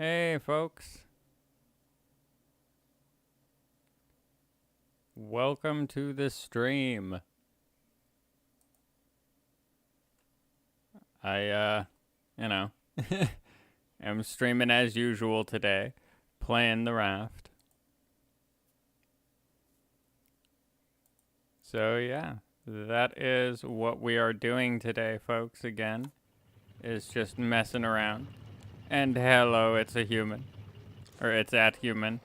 Hey, folks. Welcome to the stream. You know, am streaming as usual today, playing the raft. So, yeah, that is what we are doing today, folks, again, is just messing around. And hello, it's a human. Or it's at human.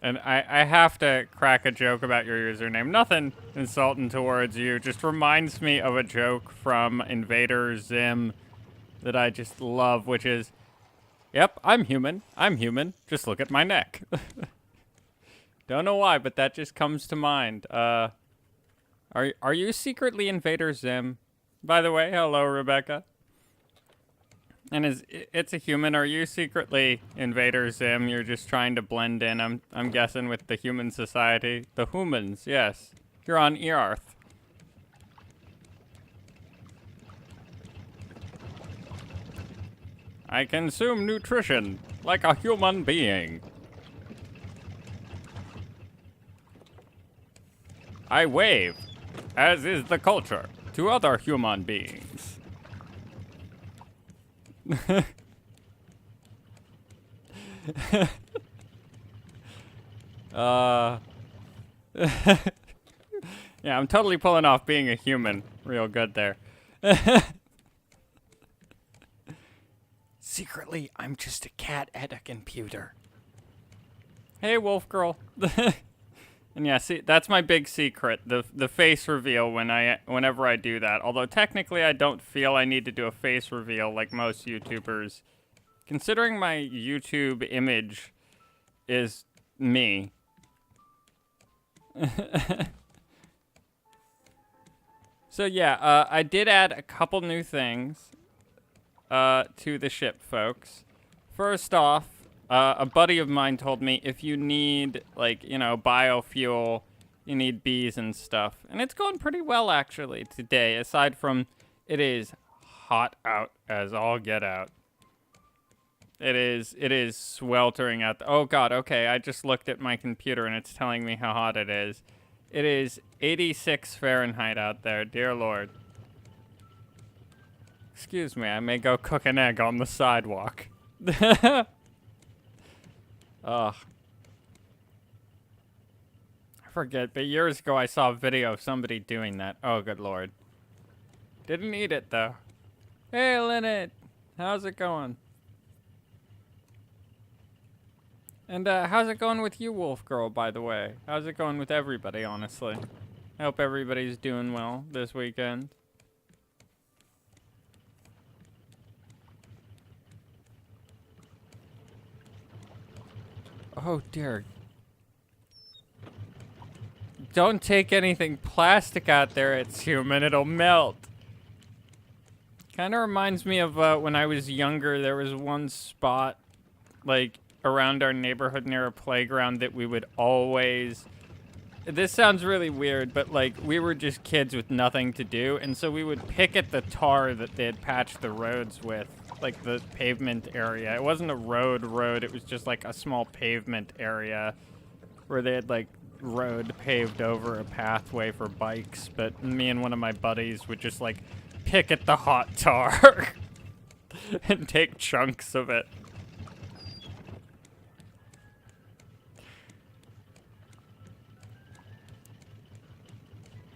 And I have to crack a joke about your username. Nothing insulting towards you. Just reminds me of a joke from Invader Zim that I just love, which is, yep, I'm human. I'm human. Just look at my neck. Don't know why, but that just comes to mind. Are you secretly Invader Zim? By the way, hello, Rebecca. And it's a human. Are you secretly Invader Zim? You're just trying to blend in. I'm guessing with the human society. The humans, yes. You're on Earth. I consume nutrition like a human being. I wave, as is the culture, to other human beings. Yeah, I'm totally pulling off being a human real good there. Secretly, I'm just a cat at a computer. Hey, wolf girl. And yeah, see, that's my big secret, the face reveal whenever I do that. Although technically I don't feel I need to do a face reveal like most YouTubers. Considering my YouTube image is me. So yeah, I did add a couple new things to the ship, folks. First off, a buddy of mine told me if you need, like, you know, biofuel, you need bees and stuff. And it's going pretty well, actually, today, aside from it is hot out as all get out. It is sweltering out. Oh, God, okay, I just looked at my computer and it's telling me how hot it is. It is 86 Fahrenheit out there, dear Lord. Excuse me, I may go cook an egg on the sidewalk. Ugh. I forget, but years ago I saw a video of somebody doing that. Oh, good Lord. Didn't eat it, though. Hey, Lynette. How's it going? And, how's it going with you, Wolf Girl, by the way? How's it going with everybody, honestly? I hope everybody's doing well this weekend. Oh, dear. Don't take anything plastic out there, it's human. It'll melt. Kind of reminds me of when I was younger, there was one spot, like, around our neighborhood near a playground that we would always... This sounds really weird, but, like, we were just kids with nothing to do, and so we would pick at the tar that they had patched the roads with, like the pavement area. It wasn't a road, it was just, like, a small pavement area where they had, like, road paved over a pathway for bikes, but me and one of my buddies would just, like, pick at the hot tar and take chunks of it.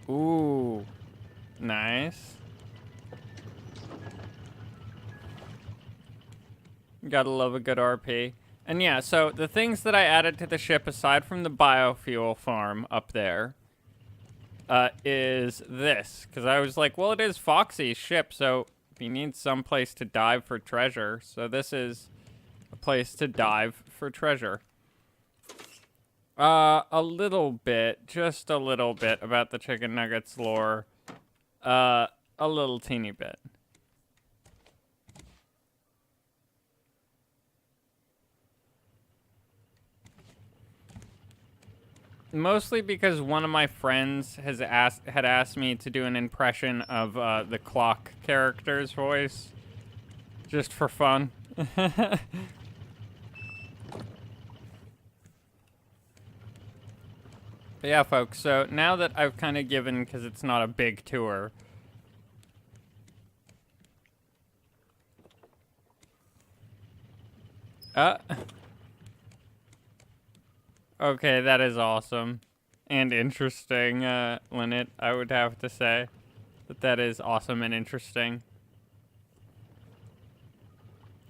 Ooh, nice. Gotta love a good RP. And yeah, so the things that I added to the ship, aside from the biofuel farm up there, is this. Because I was like, well, it is Foxy's ship, so he needs some place to dive for treasure. So this is a place to dive for treasure. A little bit, just a little bit about the chicken nuggets lore. A little teeny bit. Mostly because one of my friends had asked me to do an impression of the clock character's voice, just for fun. But yeah, folks. So now that I've kind of given, because it's not a big tour. Okay, that is awesome and interesting, Lynette. I would have to say that is awesome and interesting.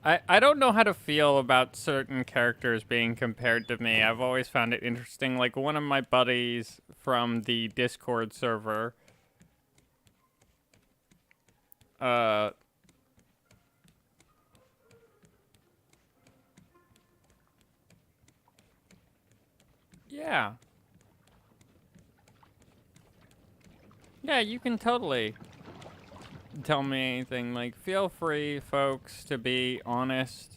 I don't know how to feel about certain characters being compared to me. I've always found it interesting. Like one of my buddies from the Discord server, yeah. Yeah, you can totally tell me anything. Like, feel free, folks, to be honest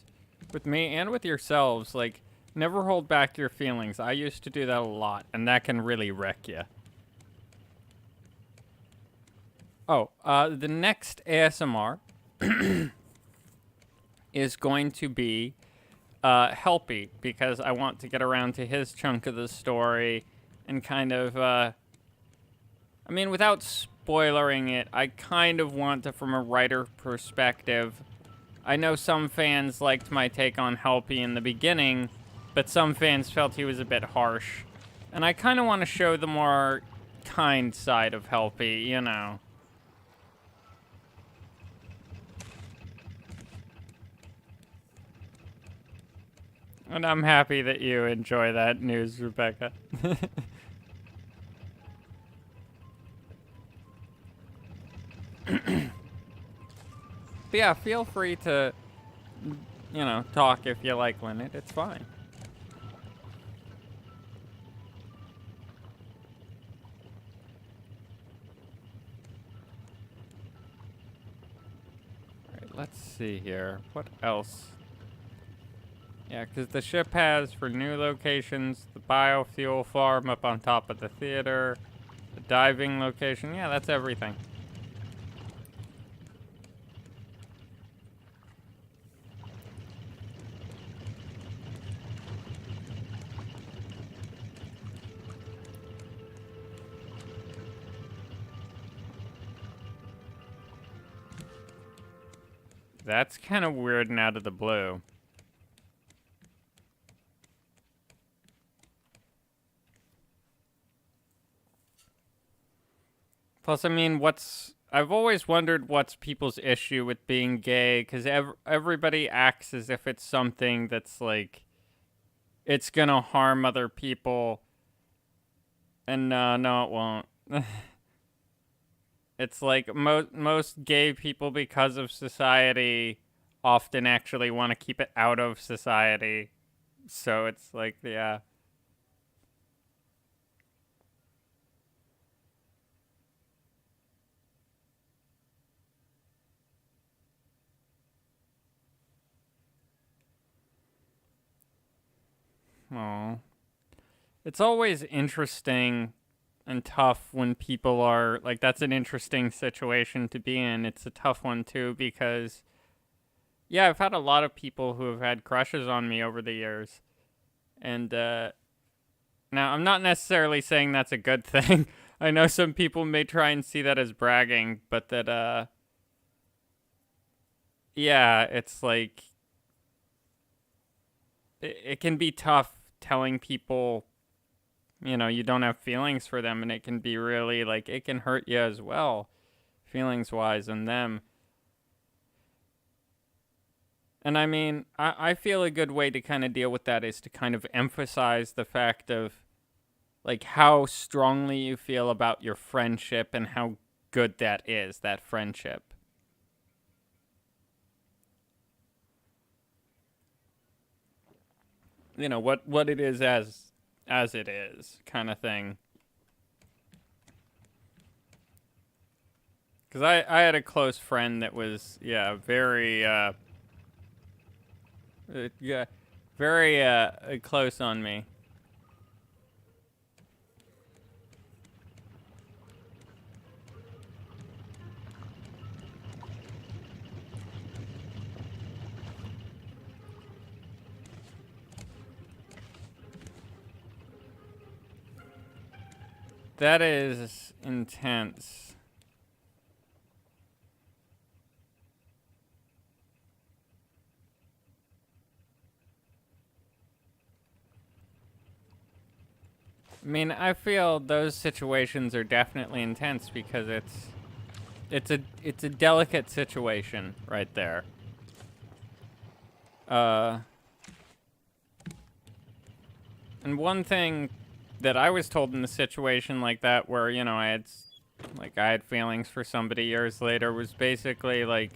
with me and with yourselves. Like, never hold back your feelings. I used to do that a lot, and that can really wreck you. Oh, the next ASMR is going to be Helpy, because I want to get around to his chunk of the story and kind of, I mean, without spoilering it, I kind of want to, from a writer perspective. I know some fans liked my take on Helpy in the beginning, but some fans felt he was a bit harsh. And I kind of want to show the more kind side of Helpy, you know. And I'm happy that you enjoy that news, Rebecca. But yeah, feel free to, you know, talk if you like, Lynette. It's fine. Alright, let's see here. What else? Yeah, because the ship has, for new locations, the biofuel farm up on top of the theater, the diving location. Yeah, that's everything. That's kind of weird and out of the blue. Plus, I mean, I've always wondered what's people's issue with being gay, because everybody acts as if it's something that's, like, it's gonna harm other people. And no, it won't. It's like most gay people, because of society, often actually want to keep it out of society. So it's like, yeah. Oh. It's always interesting and tough when people are like, that's an interesting situation to be in. It's a tough one too, because yeah, I've had a lot of people who have had crushes on me over the years. And now I'm not necessarily saying that's a good thing. I know some people may try and see that as bragging, but that yeah, it's like it can be tough telling people, you know, you don't have feelings for them, and it can be really, like, it can hurt you as well, feelings wise, and them. And I mean, I feel a good way to kind of deal with that is to kind of emphasize the fact of, like, how strongly you feel about your friendship and how good that is, that friendship. You know, what it is as it is, kind of thing. Because I had a close friend that was, yeah, very, yeah, very, close on me. That is intense. I mean, I feel those situations are definitely intense because it's a delicate situation right there. Uh, and one thing that I was told in a situation like that, where I had feelings for somebody years later, was basically like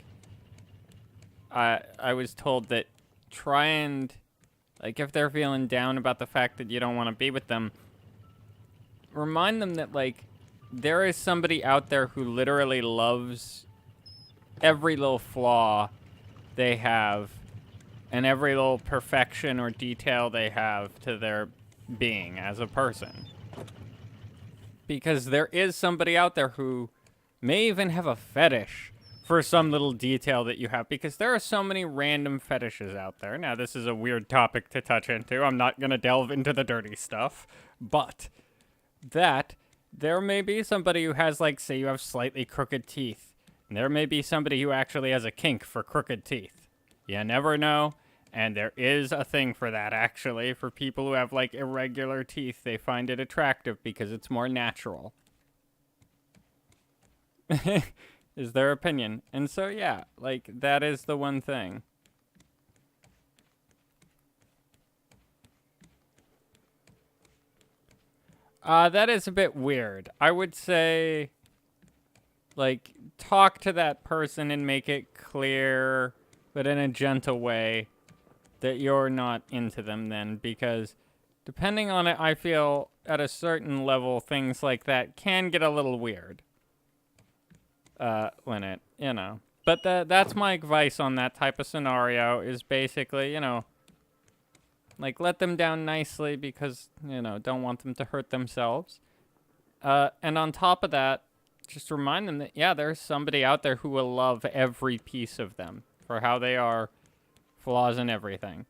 I was told that try and like if they're feeling down about the fact that you don't want to be with them, remind them that like there is somebody out there who literally loves every little flaw they have and every little perfection or detail they have to their being as a person. Because there is somebody out there who may even have a fetish for some little detail that you have, because there are so many random fetishes out there. Now, this is a weird topic to touch into. I'm not going to delve into the dirty stuff, but that there may be somebody who has, like, say you have slightly crooked teeth, and there may be somebody who actually has a kink for crooked teeth. You never know. And there is a thing for that, actually. For people who have, like, irregular teeth, they find it attractive because it's more natural. Is their opinion. And so, yeah, like, that is the one thing. That is a bit weird. I would say, like, talk to that person and make it clear, but in a gentle way, that you're not into them then, because depending on it, I feel at a certain level, things like that can get a little weird. When it, But that's my advice on that type of scenario is basically, like let them down nicely because, don't want them to hurt themselves. And on top of that, just remind them that, yeah, there's somebody out there who will love every piece of them for how they are, flaws and everything.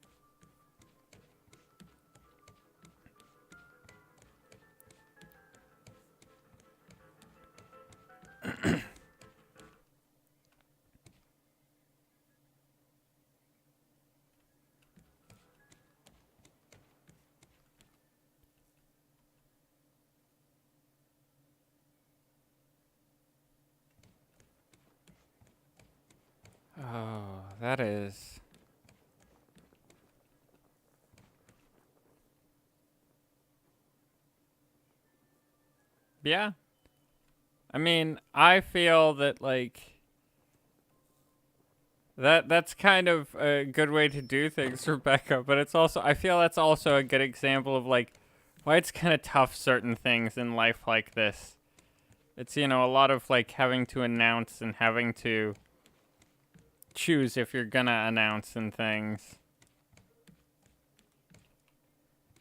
Oh, that is... Yeah. I mean, I feel that, like, that's kind of a good way to do things, Rebecca, but it's also, I feel that's also a good example of, like, why it's kind of tough certain things in life like this. It's, a lot of, like, having to announce and having to choose if you're gonna announce and things.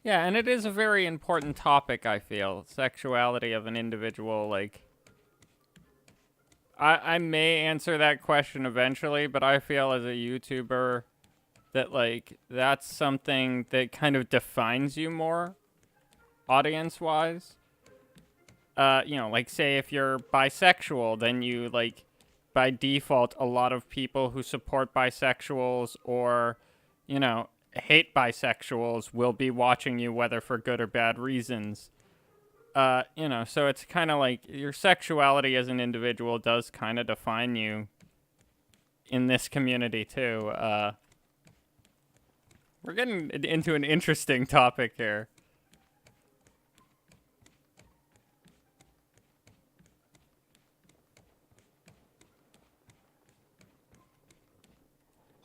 Yeah, and it is a very important topic, I feel. Sexuality of an individual, like... I may answer that question eventually, but I feel as a YouTuber that, like, that's something that kind of defines you more, audience-wise. Like, say if you're bisexual, then you, like, by default, a lot of people who support bisexuals or, hate bisexuals will be watching you, whether for good or bad reasons. So it's kind of like your sexuality as an individual does kind of define you in this community too. We're getting into an interesting topic here.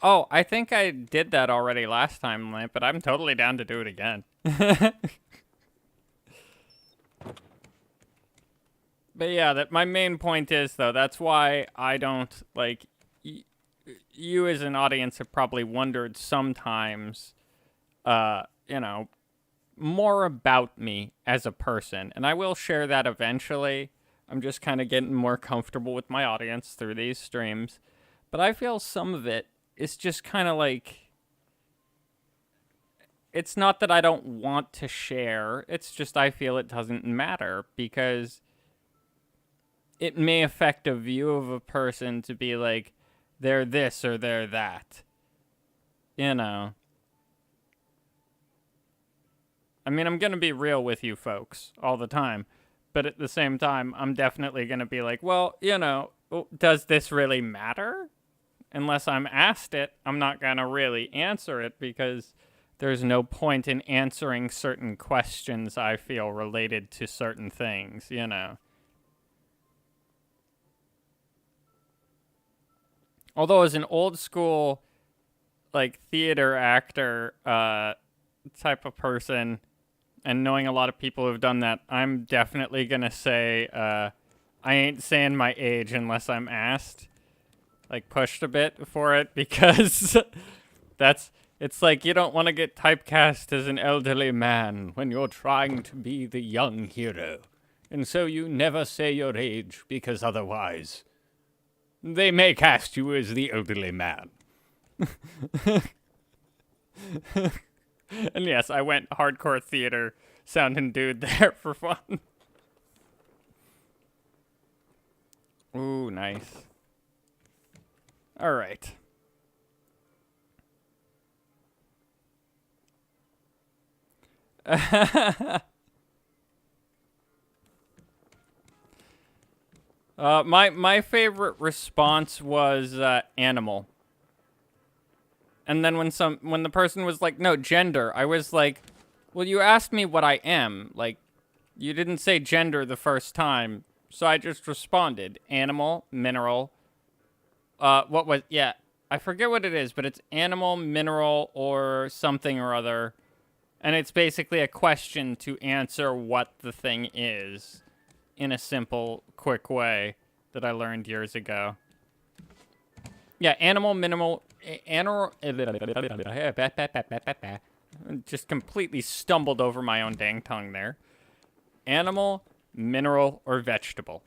Oh, I think I did that already last time, Lamp, but I'm totally down to do it again. But yeah, that my main point is, though, that's why I don't, like, you as an audience have probably wondered sometimes, more about me as a person. And I will share that eventually. I'm just kind of getting more comfortable with my audience through these streams. But I feel some of it is just kind of like, it's not that I don't want to share. It's just I feel it doesn't matter because it may affect a view of a person to be like, they're this or they're that. You know. I mean, I'm going to be real with you folks all the time. But at the same time, I'm definitely going to be like, well, does this really matter? Unless I'm asked it, I'm not going to really answer it because there's no point in answering certain questions I feel related to certain things, Although as an old school, like, theater actor type of person, and knowing a lot of people who've done that, I'm definitely going to say I ain't saying my age unless I'm asked. Like, pushed a bit for it, because it's like you don't want to get typecast as an elderly man when you're trying to be the young hero. And so you never say your age, because otherwise they may cast you as the elderly man. And yes, I went hardcore theater sounding dude there for fun. Ooh, nice. All right. My favorite response was animal. And then when the person was like, no, gender, I was like, well, you asked me what I am. Like, you didn't say gender the first time, so I just responded. Animal, mineral. I forget what it is, but it's animal, mineral, or something or other. And it's basically a question to answer what the thing is in a simple, quick way that I learned years ago. Yeah, animal, mineral, just completely stumbled over my own dang tongue there. Animal, mineral, or vegetable.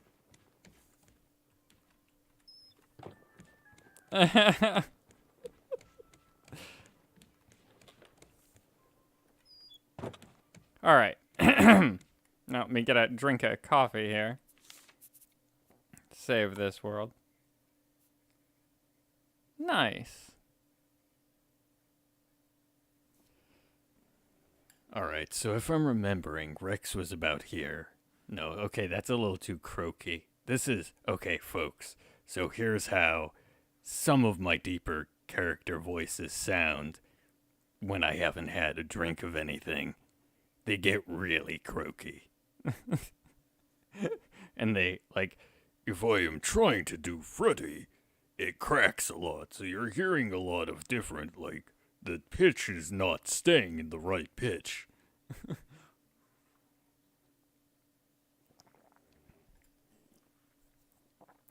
All right. Now let me get a drink of coffee here. Save this world. Nice. Alright, so if I'm remembering, Rex was about here. No, okay, that's a little too croaky. Okay, folks. So here's how some of my deeper character voices sound when I haven't had a drink of anything. They get really croaky. And they, like, if I am trying to do Freddy, it cracks a lot, so you're hearing a lot of different, like, the pitch is not staying in the right pitch.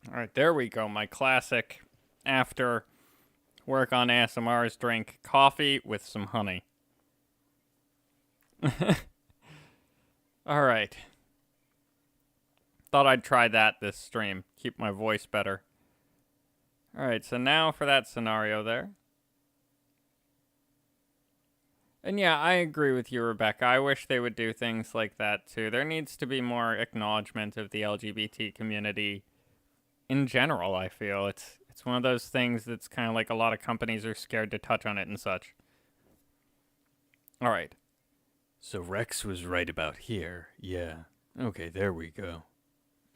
All right, there we go. My classic after work on ASMR's drink coffee with some honey. All right. Thought I'd try that this stream. Keep my voice better. All right, so now for that scenario there. And yeah, I agree with you, Rebecca. I wish they would do things like that too. There needs to be more acknowledgement of the LGBT community in general, I feel. It's one of those things that's kind of like a lot of companies are scared to touch on it and such. All right. So Rex was right about here. Yeah. Okay, there we go.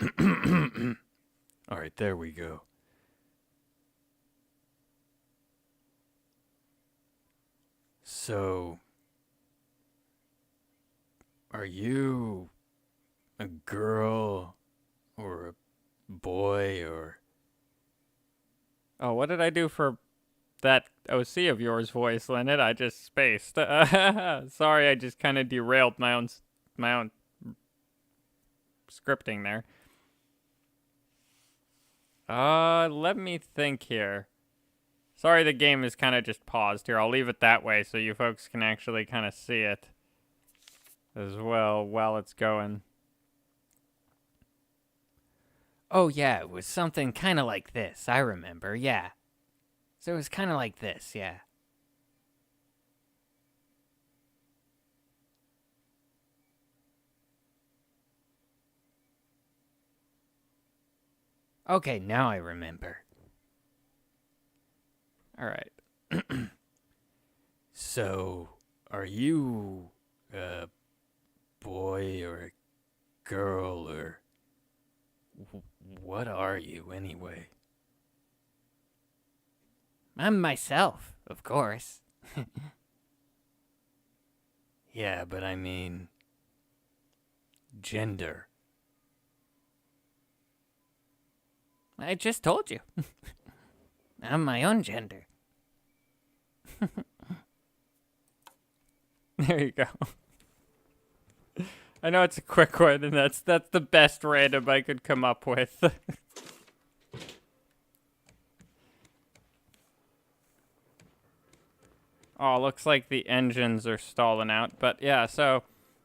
All right, there we go. So, are you a girl or a boy or... Oh, what did I do for that OC of yours voice, Leonard? I just spaced. Sorry, I just kind of derailed my own scripting there. Let me think here. Sorry, the game is kind of just paused here. I'll leave it that way so you folks can actually kind of see it as well while it's going. Oh, yeah, it was something kind of like this. I remember, yeah. So it was kind of like this, yeah. Okay, now I remember. All right. So, are you a boy or a girl or what are you anyway? I'm myself, of course. Yeah, but I mean gender. I just told you. I'm my own gender. There you go. I know it's a quick one, and that's the best random I could come up with. Oh, looks like the engines are stalling out. But yeah, so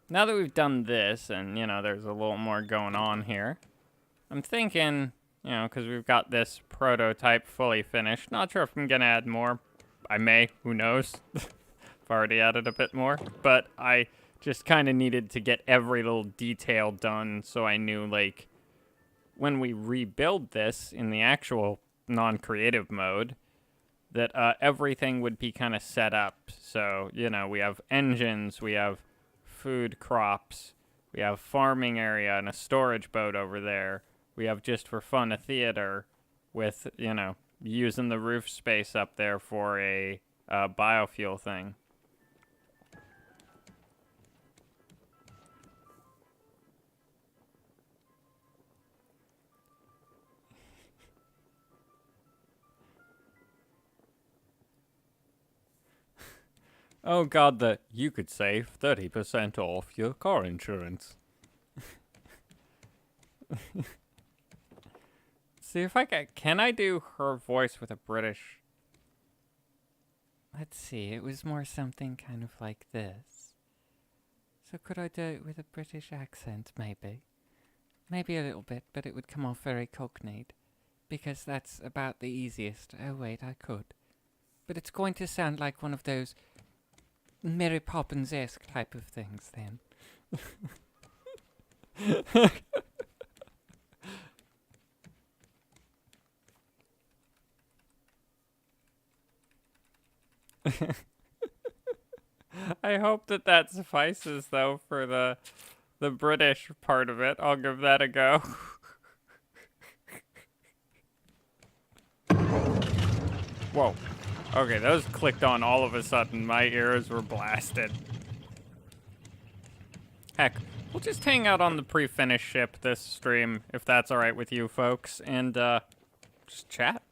now that we've done this, and you know, there's a little more going on here, I'm thinking, you know, because we've got this prototype fully finished. Not sure if I'm gonna add more. I may. Who knows? I've already added a bit more, but I just kind of needed to get every little detail done so I knew, like, when we rebuild this in the actual non-creative mode, that everything would be kind of set up. So, you know, we have engines, we have food crops, we have farming area and a storage boat over there. We have just for fun a theater with, you know, using the roof space up there for a biofuel thing. Oh god, you could save 30% off your car insurance. See if I can I do her voice with a British? Let's see, it was more something kind of like this. So could I do it with a British accent, maybe? Maybe a little bit, but it would come off very cockneyed. Because that's about the easiest. Oh wait, I could. But it's going to sound like one of those Mary Poppins-esque type of things then. I hope that suffices though for the British part of it. I'll give that a go. Whoa. Okay, those clicked on all of a sudden. My ears were blasted. Heck, we'll just hang out on the pre-finished ship this stream, if that's alright with you folks, and just chat.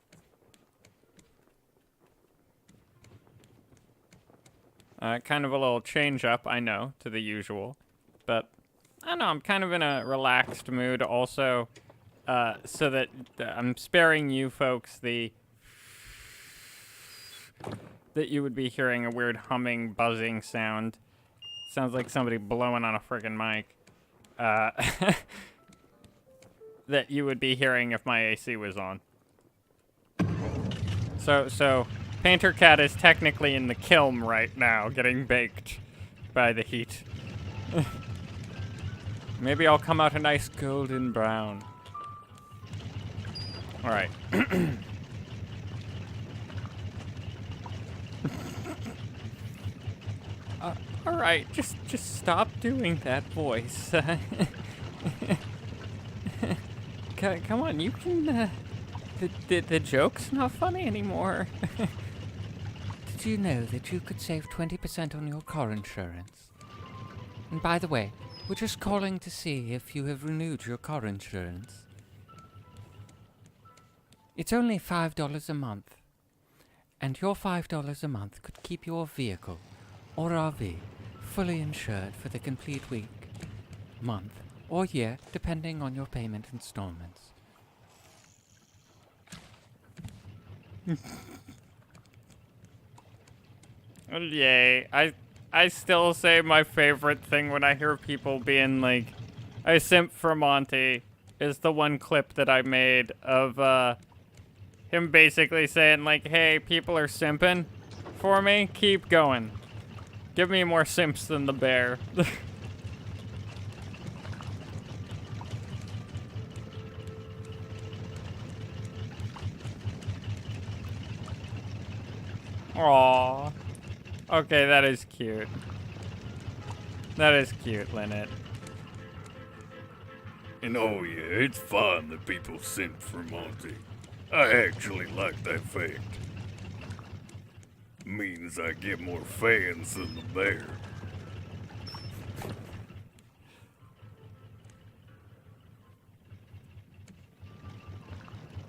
Kind of a little change up, I know, to the usual. But, I don't know, I'm kind of in a relaxed mood also, so that I'm sparing you folks that you would be hearing a weird humming, buzzing sound. Sounds like somebody blowing on a friggin' mic. That you would be hearing if my AC was on. So, Painter Cat is technically in the kiln right now, getting baked by the heat. Maybe I'll come out a nice golden brown. Alright. Alright, just stop doing that voice. Come on, you can, the joke's not funny anymore. Did you know that you could save 20% on your car insurance? And by the way, we're just calling to see if you have renewed your car insurance. It's only $5 a month. And your $5 a month could keep your vehicle or RV fully insured for the complete week, month, or year, depending on your payment installments. Yay. I still say my favorite thing when I hear people being like, I simp for Monty, is the one clip that I made of him basically saying like, hey, people are simping for me, keep going. Give me more simps than the bear. Aww. Okay, that is cute. That is cute, Lynette. And oh yeah, it's fine that people simp for Monty. I actually like that fact. Means I get more fans than the bear.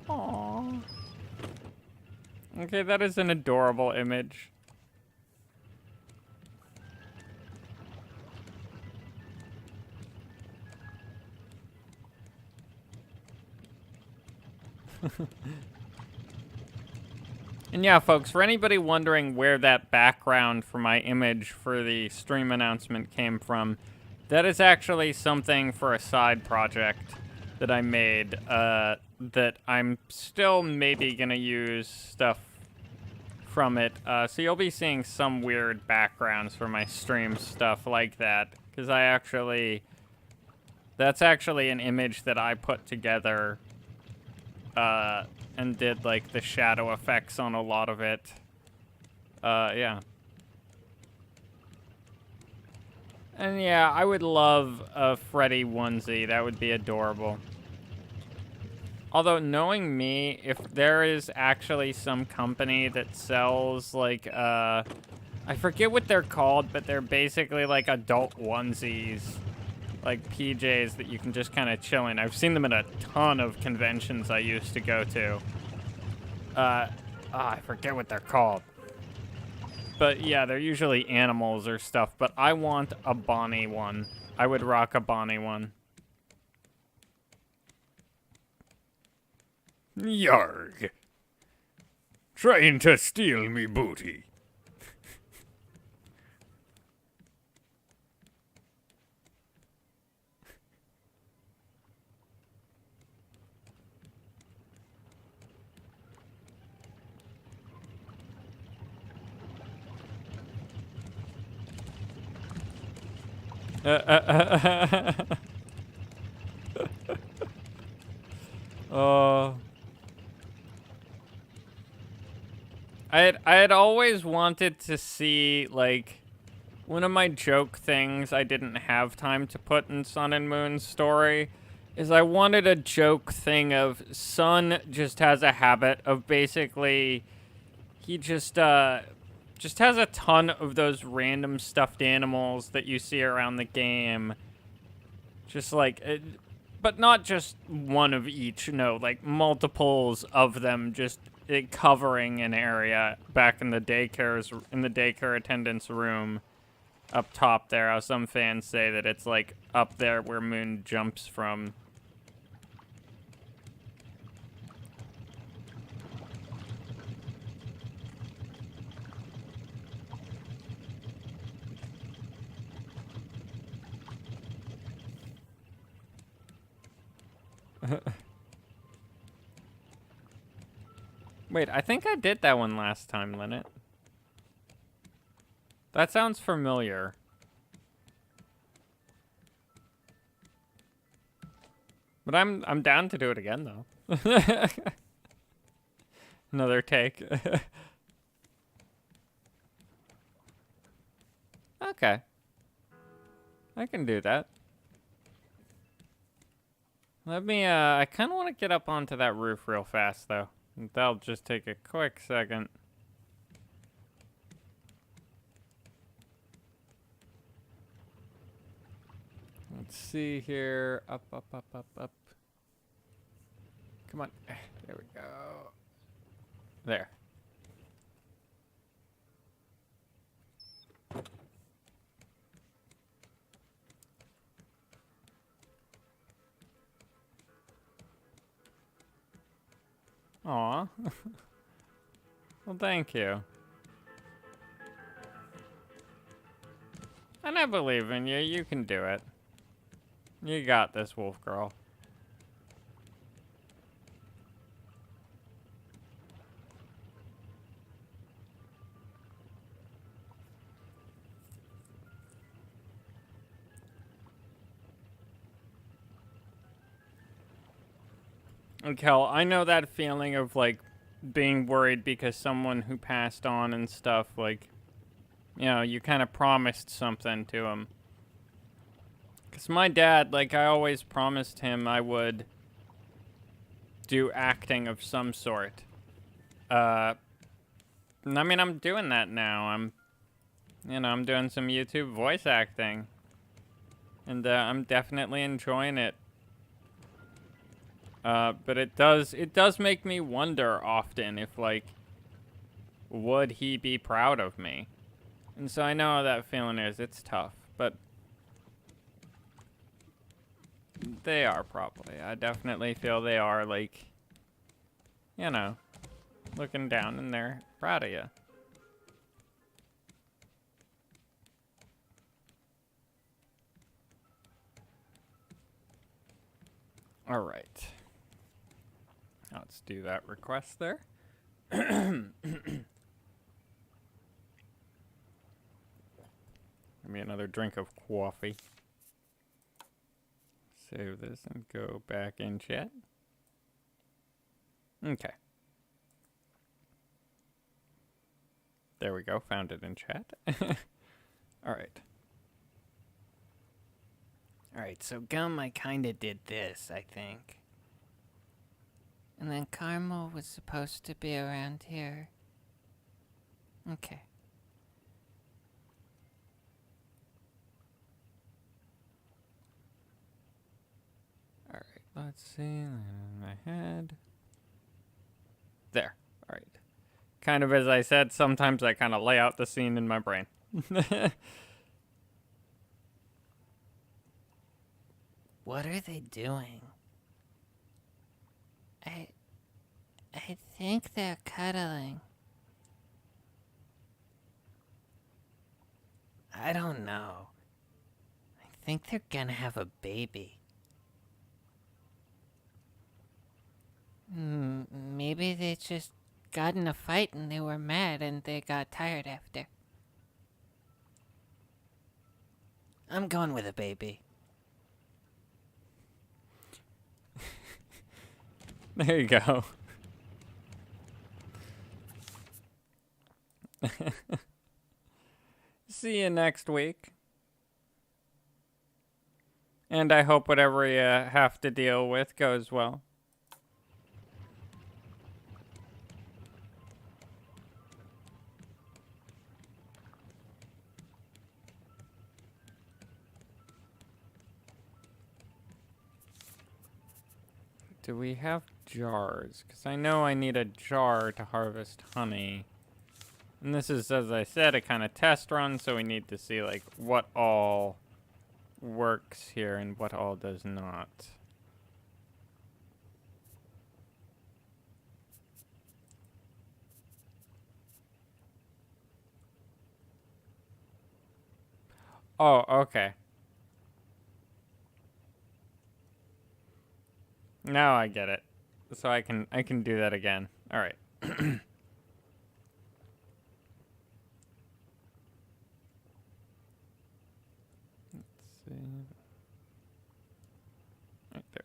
Aww. Okay, that is an adorable image. And yeah, folks, for anybody wondering where that background for my image for the stream announcement came from, that is actually something for a side project that I made, that I'm still maybe gonna use stuff from it. So you'll be seeing some weird backgrounds for my stream stuff like that, because that's actually an image that I put together, and did, like, the shadow effects on a lot of it. Yeah. And yeah, I would love a Freddy onesie. That would be adorable. Although, knowing me, if there is actually some company that sells, like, I forget what they're called, but they're basically, like, adult onesies. Like, PJs that you can just kind of chill in. I've seen them at a ton of conventions I used to go to. I forget what they're called. But yeah, they're usually animals or stuff, but I want a Bonnie one. I would rock a Bonnie one. Yarg! Trying to steal me booty. Uh, I had always wanted to see, like, one of my joke things I didn't have time to put in Sun and Moon's story is I wanted a joke thing of Sun just has a habit of basically, he just has a ton of those random stuffed animals that you see around the game. Just like, but not just one of each, no, like multiples of them just covering an area back in the daycare attendant's room up top there. How some fans say that it's like up there where Moon jumps from. Wait, I think I did that one last time, Lynette. That sounds familiar. But I'm down to do it again though. Another take. Okay. I can do that. Let me, I kind of want to get up onto that roof real fast, though. That'll just take a quick second. Let's see here. Up, up, up, up, up. Come on. There we go. There. Aw. Well, thank you. And I believe in you. You can do it. You got this, wolf girl. And Kel, I know that feeling of, like, being worried because someone who passed on and stuff, like, you know, you kind of promised something to him. Because my dad, like, I always promised him I would do acting of some sort. And I mean, I'm doing that now. I'm doing some YouTube voice acting. And I'm definitely enjoying it. But it does make me wonder often if, like, would he be proud of me? And so I know how that feeling is. It's tough, but they are probably. I definitely feel they are, like, you know, looking down and they're proud of you. All right. Let's do that request there. Give me another drink of coffee. Save this and go back in chat. Okay. There we go. Found it in chat. All right. Alright, so Gum, I kinda did this, I think. And then Carmel was supposed to be around here. Okay. All right. Let's see. In my head. There. All right. Kind of as I said, sometimes I kind of lay out the scene in my brain. What are they doing? I think they're cuddling. I don't know. I think they're gonna have a baby. Maybe they just got in a fight and they were mad and they got tired after. I'm going with a baby. There you go. See you next week. And I hope whatever you have to deal with goes well. Do we have jars? Because I know I need a jar to harvest honey. And this is, as I said, a kind of test run, so we need to see, like, what all works here and what all does not. Oh, okay. Now I get it. So I can do that again. All right. Let's see. Right there.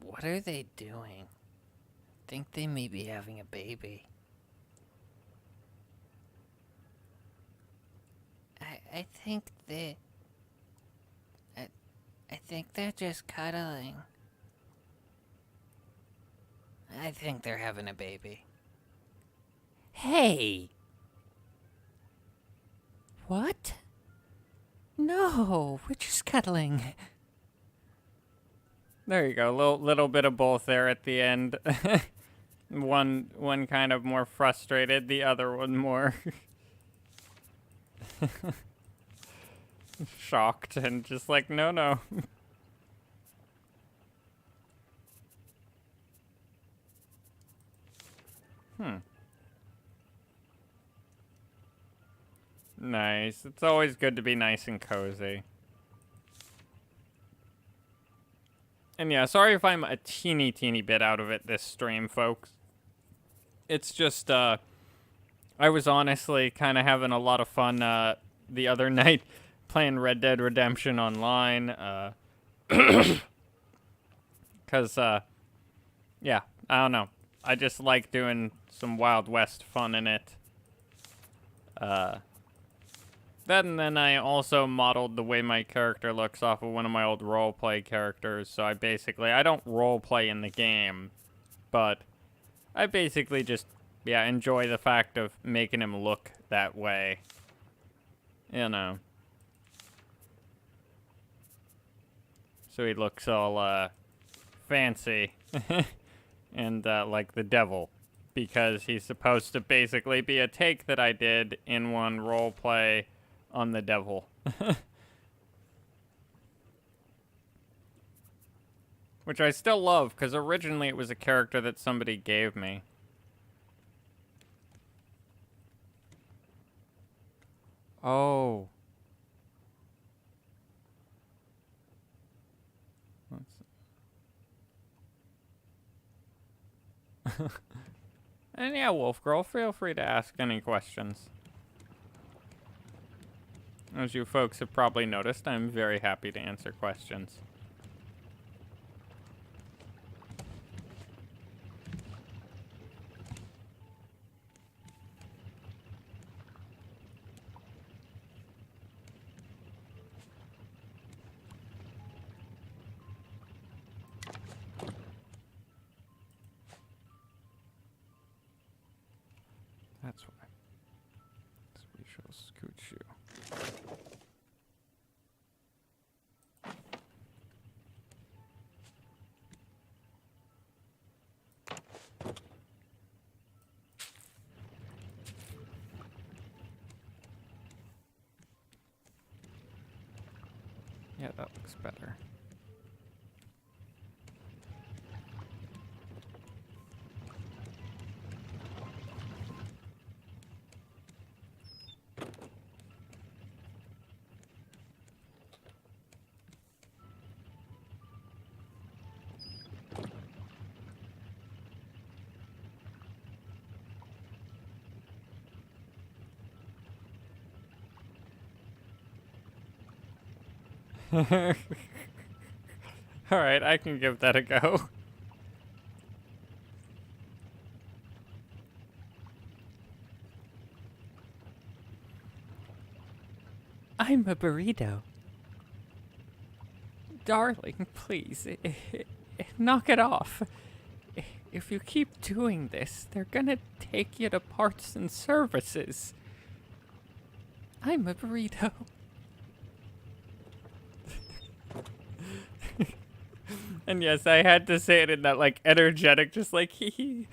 What are they doing? I think they may be having a baby. I think they... I think they're just cuddling. I think they're having a baby. Hey! What? No, we're just cuddling. There you go. Little bit of both there at the end. One kind of more frustrated, the other one more shocked and just like, no. Nice. It's always good to be nice and cozy. And yeah, sorry if I'm a teeny bit out of it this stream, folks. It's just, I was honestly kind of having a lot of fun, the other night playing Red Dead Redemption online. Because, yeah, I don't know. I just like doing some Wild West fun in it. Then I also modeled the way my character looks off of one of my old roleplay characters. So I don't roleplay in the game, but I basically just, yeah, enjoy the fact of making him look that way. You know. So he looks all, fancy. And, like the devil. Because he's supposed to basically be a take that I did in one roleplay on the devil. Which I still love, because originally it was a character that somebody gave me. Oh. And yeah, Wolf Girl, feel free to ask any questions. As you folks have probably noticed, I'm very happy to answer questions. That's why. So we shall scooch you. Yeah, that looks better. Alright, I can give that a go. I'm a burrito. Darling, please, knock it off. If you keep doing this, they're gonna take you to parts and services. I'm a burrito. And yes, I had to say it in that, like, energetic, just like, hee hee.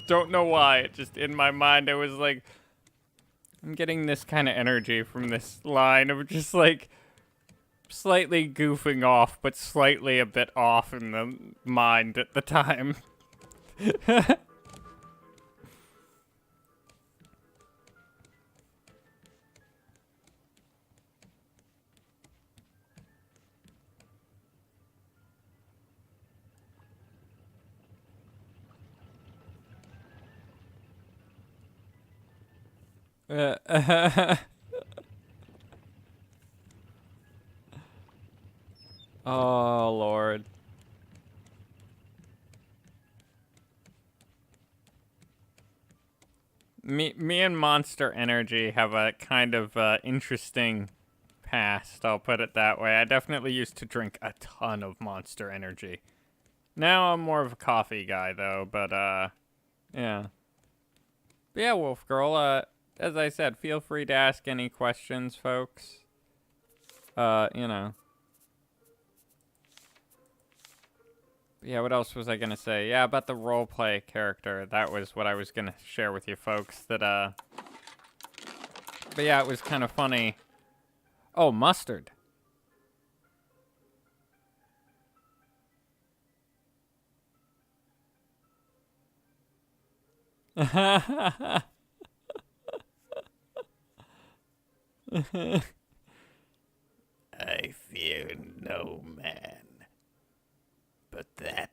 Don't know why, it just, in my mind, I was like, I'm getting this kind of energy from this line of just, like, slightly goofing off, but slightly a bit off in the mind at the time. Oh, Lord. Me and Monster Energy have a kind of interesting past, I'll put it that way. I definitely used to drink a ton of Monster Energy. Now I'm more of a coffee guy, though, but, yeah. But yeah, Wolf Girl, as I said, feel free to ask any questions, folks. You know. But yeah, what else was I gonna say? Yeah, about the roleplay character. That was what I was gonna share with you folks. But yeah, it was kind of funny. Oh, mustard. I fear no man, but that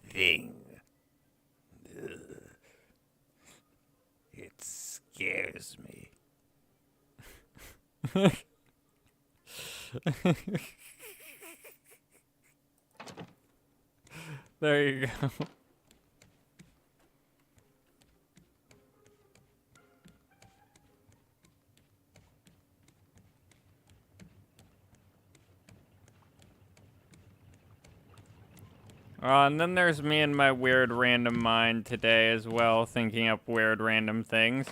thing. Ugh. It scares me. There you go. And then there's me and my weird random mind today as well, thinking up weird random things.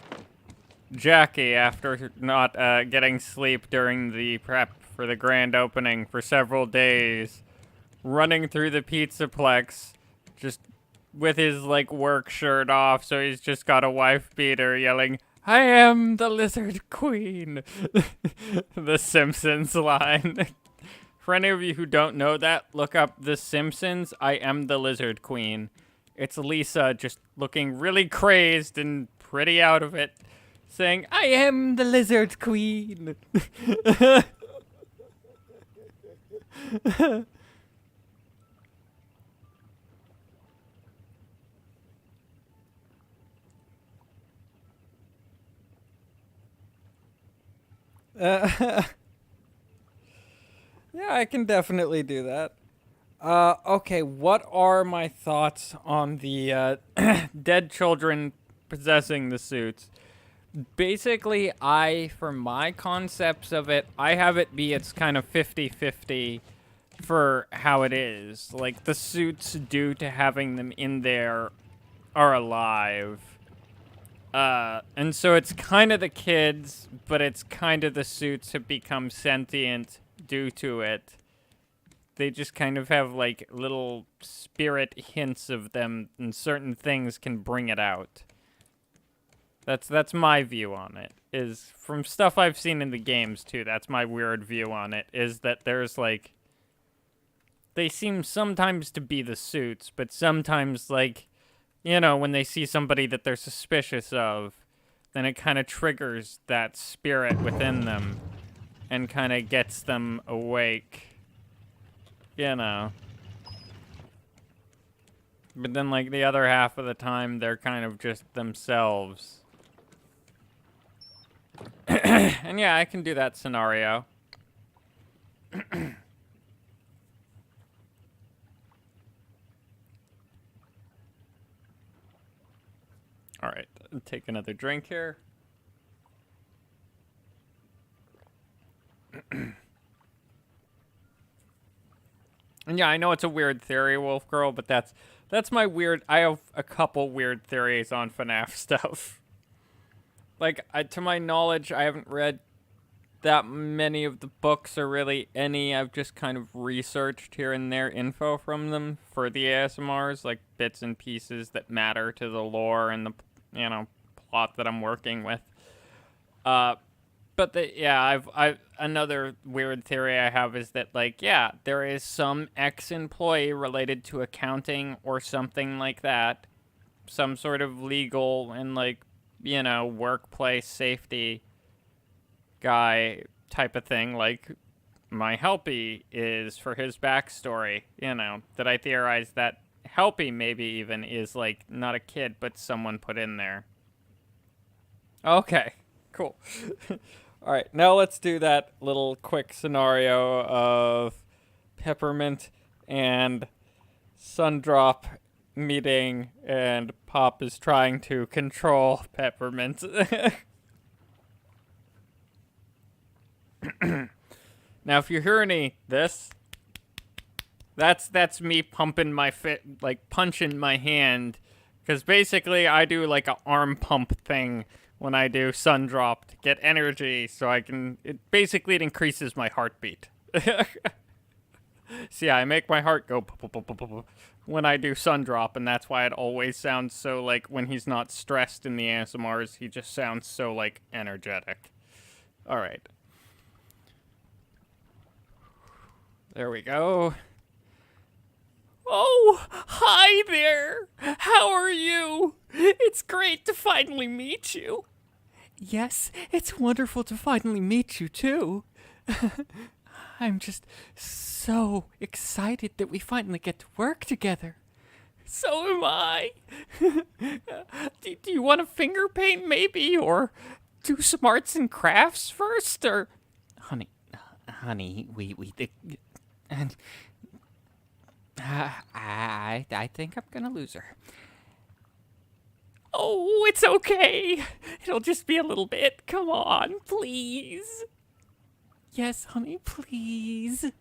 Jackie, after not getting sleep during the prep for the grand opening for several days, running through the Pizzaplex, just with his, like, work shirt off, so he's just got a wife beater, yelling, "I am the Lizard Queen!" The Simpsons line. For any of you who don't know that, look up The Simpsons, I am the Lizard Queen. It's Lisa just looking really crazed and pretty out of it, saying, "I am the Lizard Queen." Yeah, I can definitely do that. Okay, what are my thoughts on the dead children possessing the suits? Basically, for my concepts of it, I have it be it's kind of 50-50 for how it is. Like, the suits, due to having them in there, are alive. And so it's kind of the kids, but it's kind of the suits have become sentient due to it. They just kind of have, like, little spirit hints of them, and certain things can bring it out. That's my view on it, is from stuff I've seen in the games, too. That's my weird view on it, is that there's, like, they seem sometimes to be the suits, but sometimes, like, you know, when they see somebody that they're suspicious of, then it kind of triggers that spirit within them and kind of gets them awake. You know. But then, like, the other half of the time, they're kind of just themselves. And yeah, I can do that scenario. Alright, take another drink here. And yeah, I know it's a weird theory, Wolf Girl, but that's my weird. I have a couple weird theories on FNAF stuff. Like, to my knowledge, I haven't read that many of the books or really any. I've just kind of researched here and there info from them for the ASMRs, like bits and pieces that matter to the lore and the, you know, plot that I'm working with. But I've another weird theory I have is that, like, yeah, there is some ex-employee related to accounting or something like that, some sort of legal and, like, you know, workplace safety guy type of thing, like my Helpy is for his backstory, you know, that I theorize that Helpy maybe even is, like, not a kid, but someone put in there. Okay, cool. All right, now let's do that little quick scenario of Peppermint and Sundrop meeting, and Pop is trying to control Peppermint. Now, if you hear this, that's me pumping my like punching my hand, because basically I do like a arm pump thing when I do Sundrop to get energy, so I can, it increases my heartbeat. So yeah, I make my heart go when I do Sundrop, and that's why it always sounds so, like, when he's not stressed in the ASMRs, he just sounds so, like, energetic. Alright. There we go. Oh, hi there! How are you? It's great to finally meet you. Yes, it's wonderful to finally meet you, too. I'm just so excited that we finally get to work together. So am I. Do you want to finger paint, maybe? Or do some arts and crafts first? Or... Honey, I I think I'm gonna lose her. Oh, it's okay. It'll just be a little bit. Come on, please. Yes, honey, please.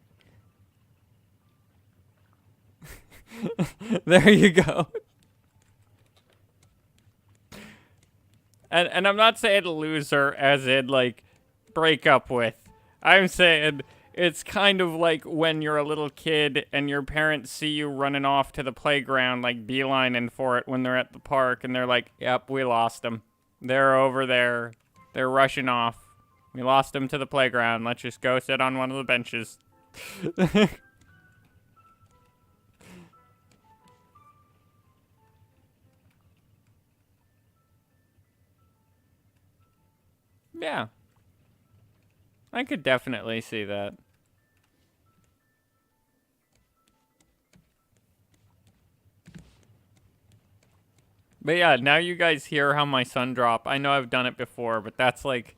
There you go. And I'm not saying lose her as in, like, break up with. I'm saying it's kind of like when you're a little kid and your parents see you running off to the playground, like beelining for it when they're at the park, and they're like, yep, we lost them. They're over there. They're rushing off. We lost them to the playground. Let's just go sit on one of the benches. Yeah. I could definitely see that. But yeah, now you guys hear how my sun drop. I know I've done it before, but that's like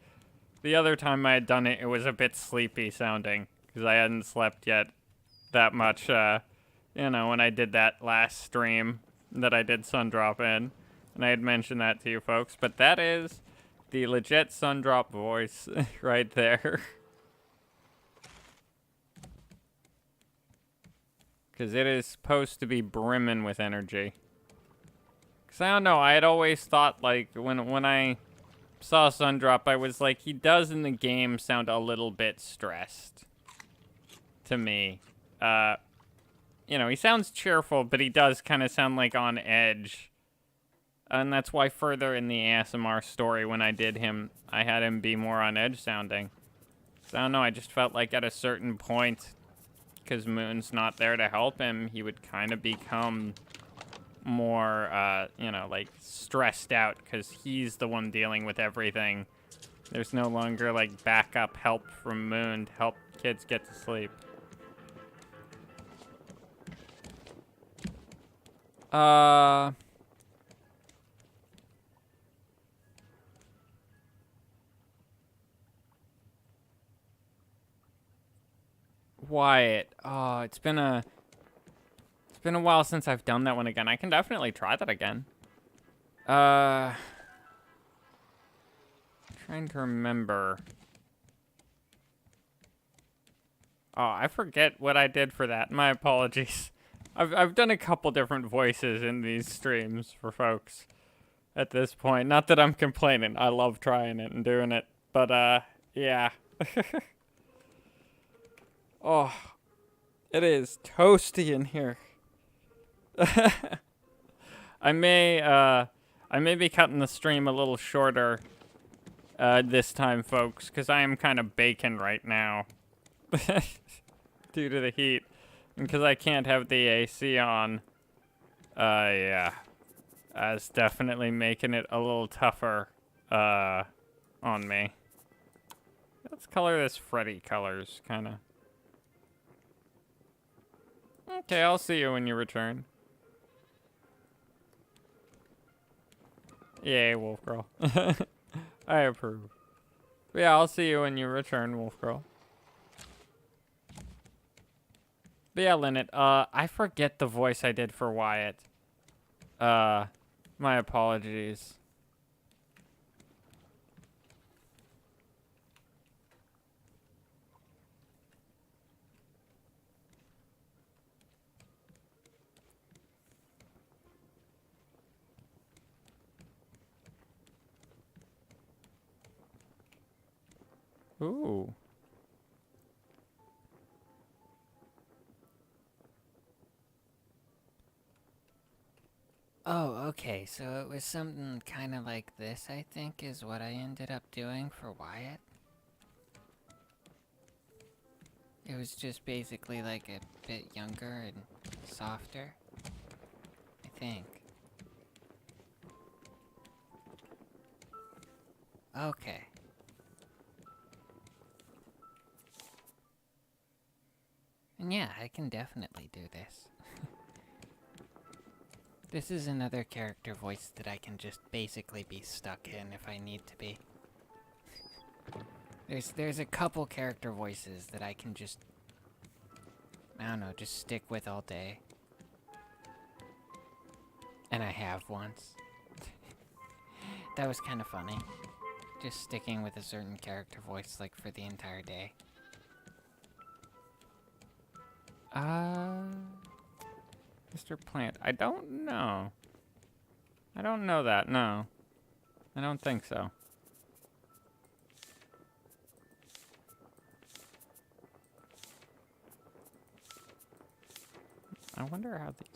the other time I had done it, it was a bit sleepy sounding because I hadn't slept yet that much. You know, when I did that last stream that I did sun drop in, and I had mentioned that to you folks. But that is the legit sun drop voice right there. Because it is supposed to be brimming with energy. Because I don't know, I had always thought, like, when I saw Sundrop, I was like, he does in the game sound a little bit stressed. To me. You know, he sounds cheerful, but he does kind of sound like on edge. And that's why further in the ASMR story, when I did him, I had him be more on edge sounding. So I don't know, I just felt like at a certain point, because Moon's not there to help him, he would kind of become more, you know, like, stressed out, because he's the one dealing with everything. There's no longer, like, backup help from Moon to help kids get to sleep. Wyatt. Oh, it's been a while since I've done that one again. I can definitely try that again. Trying to remember. Oh, I forget what I did for that. My apologies. I've done a couple different voices in these streams for folks at this point. Not that I'm complaining. I love trying it and doing it. But, yeah. Oh, it is toasty in here. I may be cutting the stream a little shorter this time, folks, because I am kind of baking right now due to the heat, and because I can't have the AC on. Yeah, it's definitely making it a little tougher on me. Let's color this Freddy colors, kind of. Okay, I'll see you when you return. Yay, Wolf Girl. I approve. But yeah, I'll see you when you return, Wolf Girl. But yeah, Lynette, I forget the voice I did for Wyatt. My apologies. Ooh. Oh, okay, so it was something kind of like this, I think, is what I ended up doing for Wyatt. It was just basically like a bit younger and softer, I think. Okay. And yeah, I can definitely do this. This is another character voice that I can just basically be stuck in if I need to be. There's a couple character voices that I can just, I don't know, just stick with all day. And I have once. That was kind of funny. Just sticking with a certain character voice, like, for the entire day. Mr. Plant, I don't know. I don't know that, no. I don't think so. I wonder how these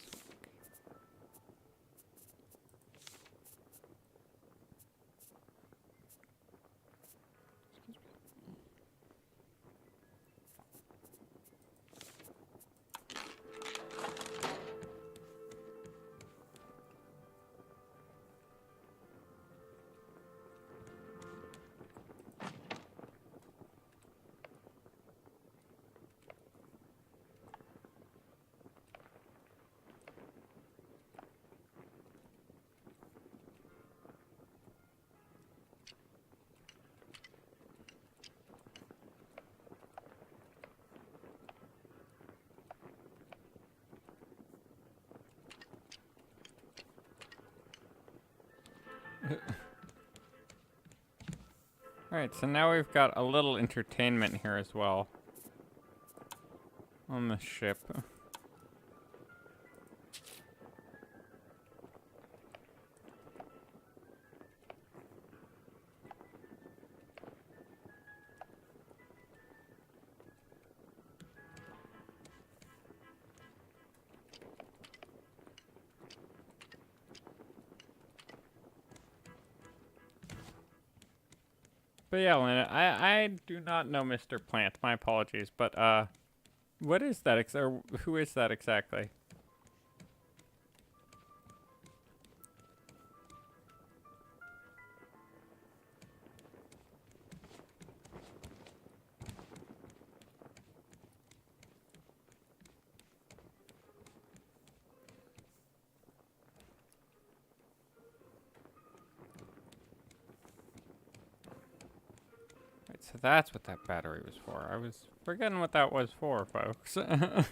work. Alright, so now we've got a little entertainment here as well. On the ship. But yeah, Lena, I do not know Mr. Plant. My apologies, but what is that? Or who is that exactly? Right, so that's what that battery was for. I was forgetting what that was for, folks. Right,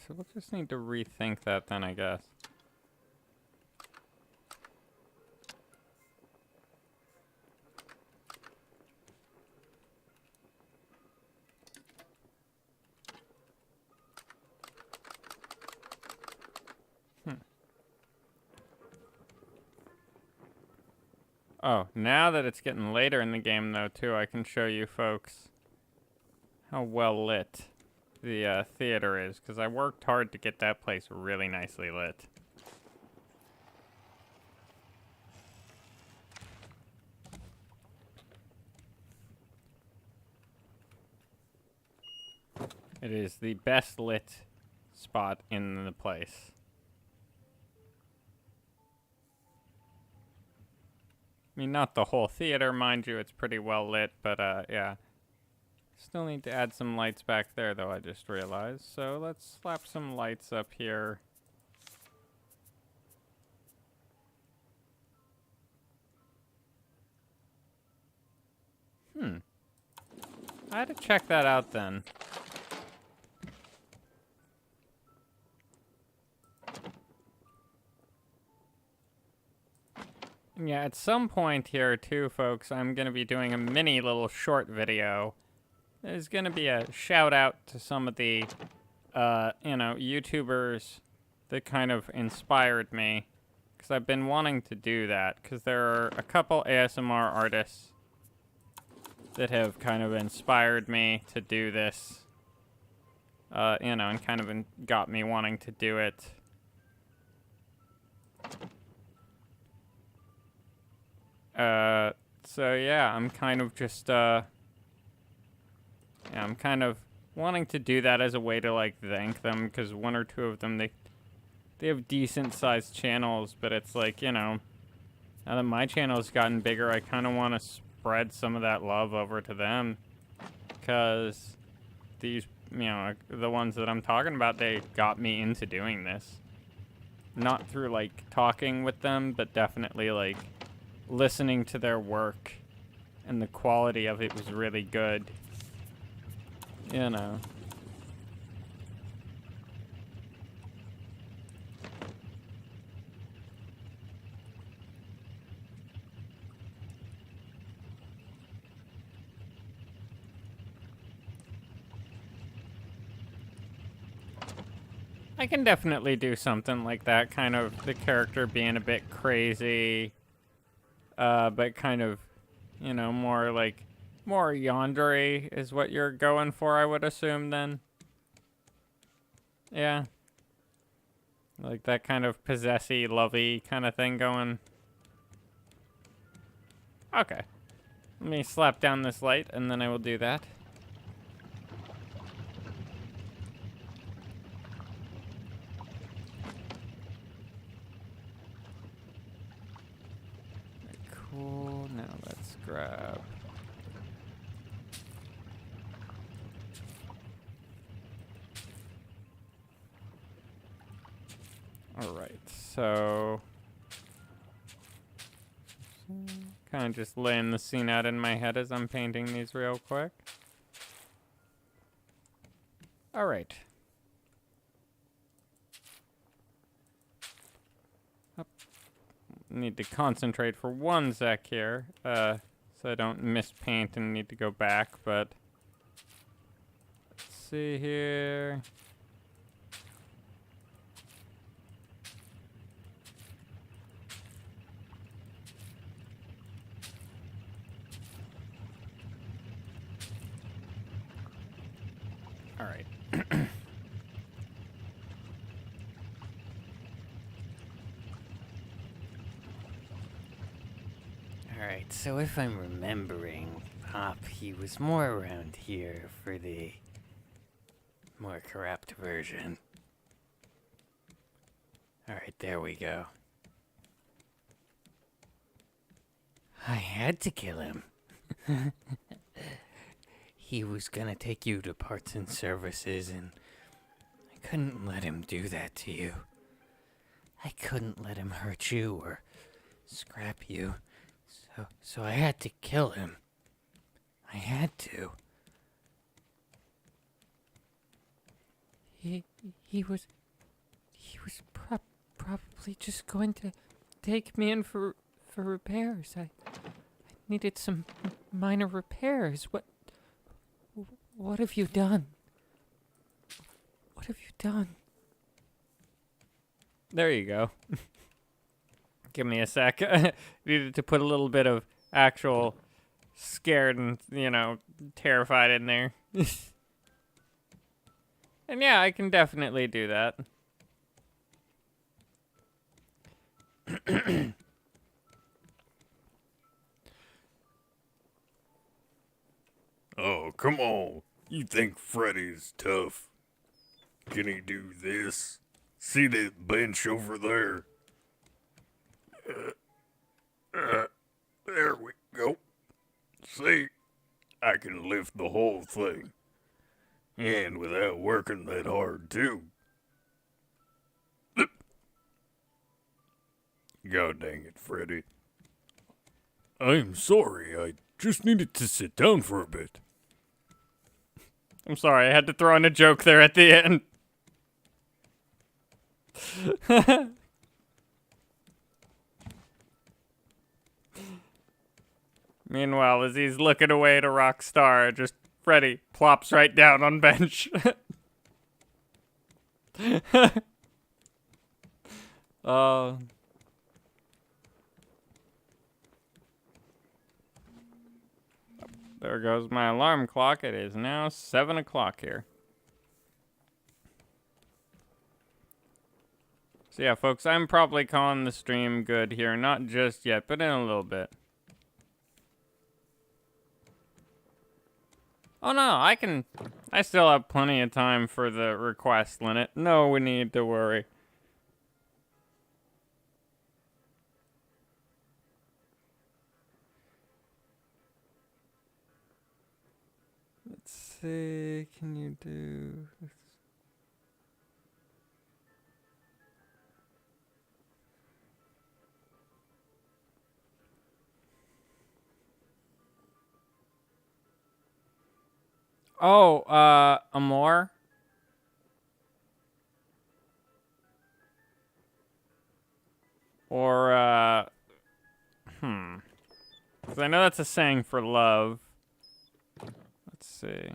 so we'll just need to rethink that then, I guess. Oh, now that it's getting later in the game, though, too, I can show you folks how well lit the theater is, because I worked hard to get that place really nicely lit. It is the best lit spot in the place. I mean, not the whole theater, mind you, it's pretty well lit, but yeah. Still need to add some lights back there, though, I just realized. So let's slap some lights up here. I had to check that out then. Yeah, at some point here, too, folks, I'm going to be doing a mini little short video. There's going to be a shout out to some of the, YouTubers that kind of inspired me. Because I've been wanting to do that. Because there are a couple ASMR artists that have kind of inspired me to do this. And kind of got me wanting to do it. So yeah, I'm kind of just, I'm kind of wanting to do that as a way to, like, thank them, because one or two of them, they have decent-sized channels, but it's like, now that my channel's gotten bigger, I kind of want to spread some of that love over to them, because these, the ones that I'm talking about, they got me into doing this. not through like talking with them, but definitely like listening to their work, and the quality of it was really good. You know. I can definitely do something like that, kind of the character being a bit crazy, but kind of, you know, more like, more yandere is what you're going for, I would assume then. Yeah. Like that kind of possessy, lovey kind of thing going. Okay. Let me slap down this light and then I will do that. Cool. Now let's grab. Alright, so kind of just laying the scene out in my head as I'm painting these real quick. Alright. Need to concentrate for 1 sec here, so I don't mispaint and need to go back, but let's see here. All right. Alright, so if I'm remembering, Pop, he was more around here for the more corrupt version. Alright, there we go. I had to kill him. He was gonna take you to parts and services, and I couldn't let him do that to you. I couldn't let him hurt you or scrap you. So I had to kill him. I had to. He was probably just going to take me in for repairs. I needed some minor repairs. What have you done? What have you done? There you go. Give me a sec. Needed to put a little bit of actual scared and, you know, terrified in there. And yeah, I can definitely do that. Oh, come on. You think Freddy's tough? Can he do this? See that bench over there? There we go. See? I can lift the whole thing. And without working that hard, too. God dang it, Freddy. I'm sorry, I just needed to sit down for a bit. I'm sorry, I had to throw in a joke there at the end. Meanwhile, as he's looking away to Rockstar, just Freddy plops right down on bench. There goes my alarm clock. It is now 7 o'clock here. So yeah, folks, I'm probably calling the stream good here. Not just yet, but in a little bit. Oh no, I still have plenty of time for the request, Lynette. No need to worry. Let's see, can you do this? Oh, Amor? Or, 'cause I know that's a saying for love. Let's see.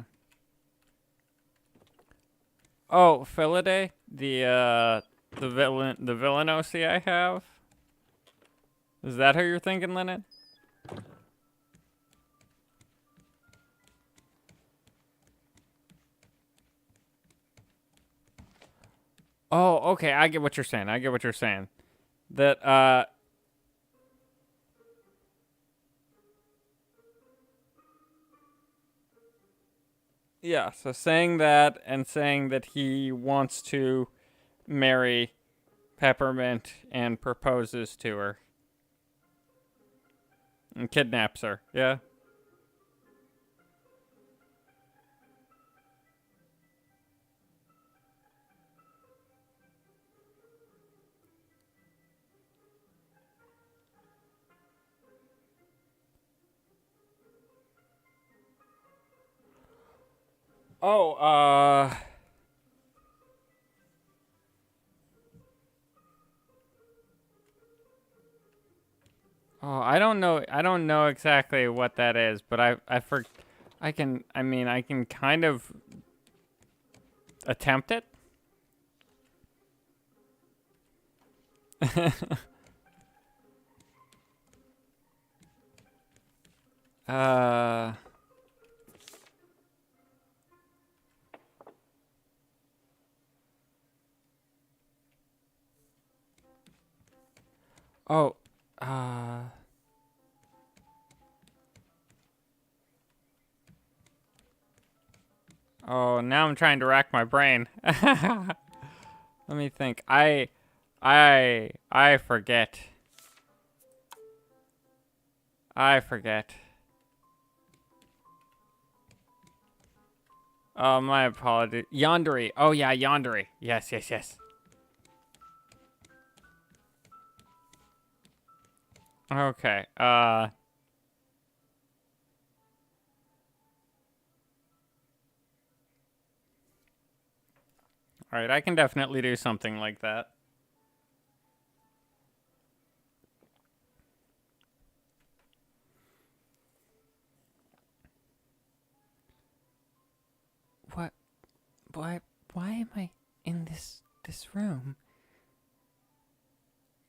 Oh, Philaday? The villain OC I have? Is that who you're thinking, Lynette? Oh, okay, I get what you're saying. I get what you're saying. That, yeah, so saying that and saying that he wants to marry Peppermint and proposes to her. And kidnaps her, yeah? Oh, oh, I don't know exactly what that is, but I can kind of attempt it. uh, oh, uh, oh, now I'm trying to rack my brain. Let me think. I forget. I forget. Oh, my apologies. Yandere. Oh, yeah, Yandere. Yes, yes, yes. Okay, alright, I can definitely do something like that. What? Why am I in this room?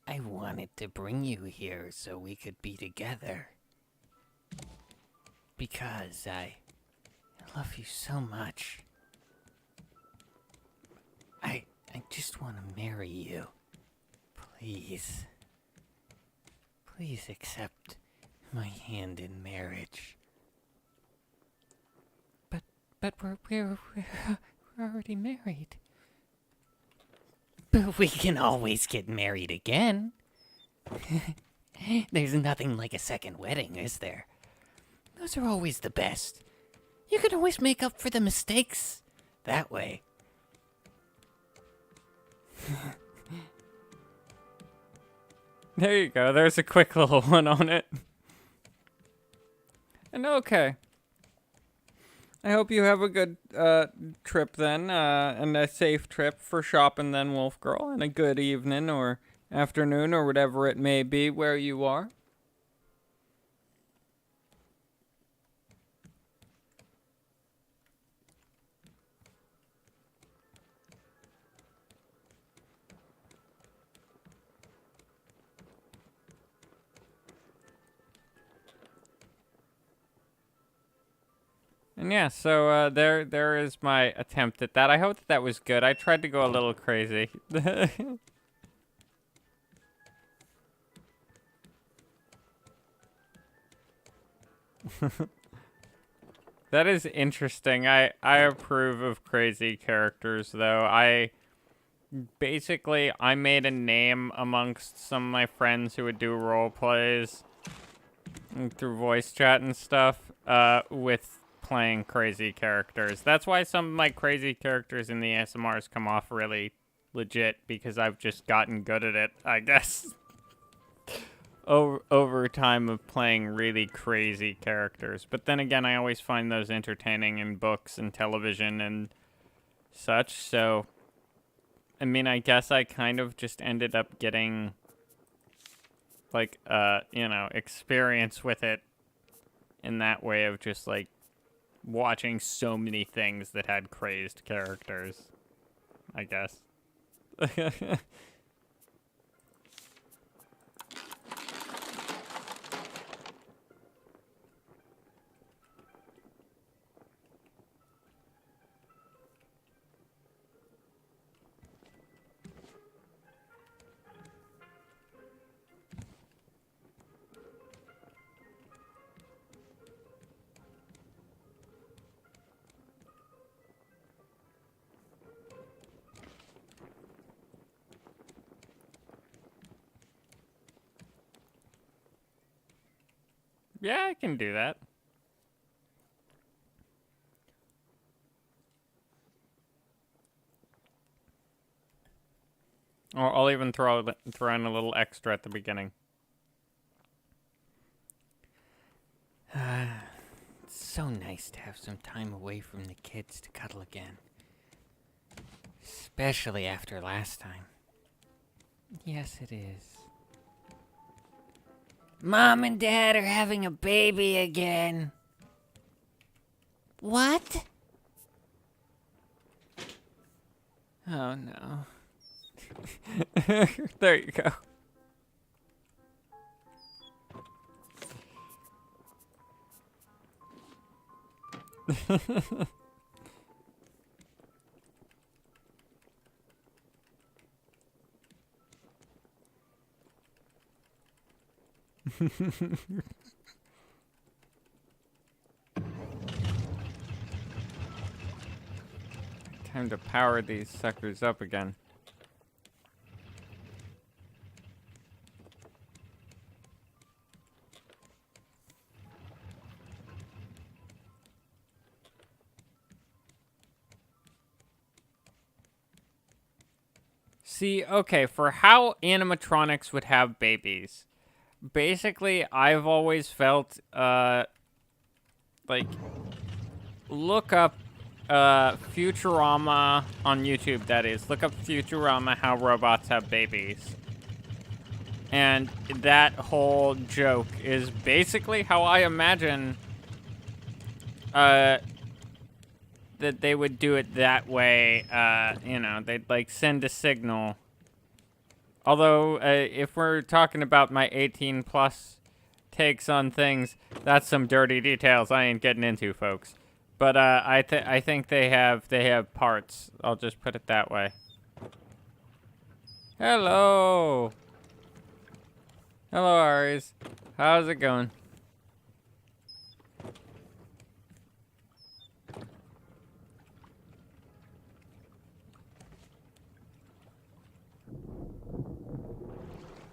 I wanted to bring you here so we could be together. Because I love you so much. I just want to marry you. Please. Please accept my hand in marriage. But we're already married. But we can always get married again. There's nothing like a second wedding, is there? Those are always the best. You can always make up for the mistakes that way. There you go. There's a quick little one on it. And okay. I hope you have a good trip then, and a safe trip for shopping then, Wolf Girl, and a good evening or afternoon or whatever it may be where you are. And yeah, so there is my attempt at that. I hope that was good. I tried to go a little crazy. That is interesting. I approve of crazy characters though. I made a name amongst some of my friends who would do role plays through voice chat and stuff with playing crazy characters. That's why some of my crazy characters in the ASMRs come off really legit, because I've just gotten good at it, I guess. over time of playing really crazy characters. But then again, I always find those entertaining in books and television and such. So, I mean, I guess I kind of just ended up getting like experience with it in that way of just like watching so many things that had crazed characters, I guess. Yeah, I can do that. Or I'll even throw in a little extra at the beginning. It's so nice to have some time away from the kids to cuddle again. Especially after last time. Yes, it is. Mom and Dad are having a baby again. What? Oh no. There you go. Time to power these suckers up again. See, okay, for how animatronics would have babies, basically, I've always felt, like, look up, Futurama on YouTube, that is. Look up Futurama, how robots have babies. And that whole joke is basically how I imagine, that they would do it that way. They'd like send a signal. Although, if we're talking about my 18 plus takes on things, that's some dirty details I ain't getting into, folks. But I think they have parts. I'll just put it that way. Hello. Hello, Aries. How's it going?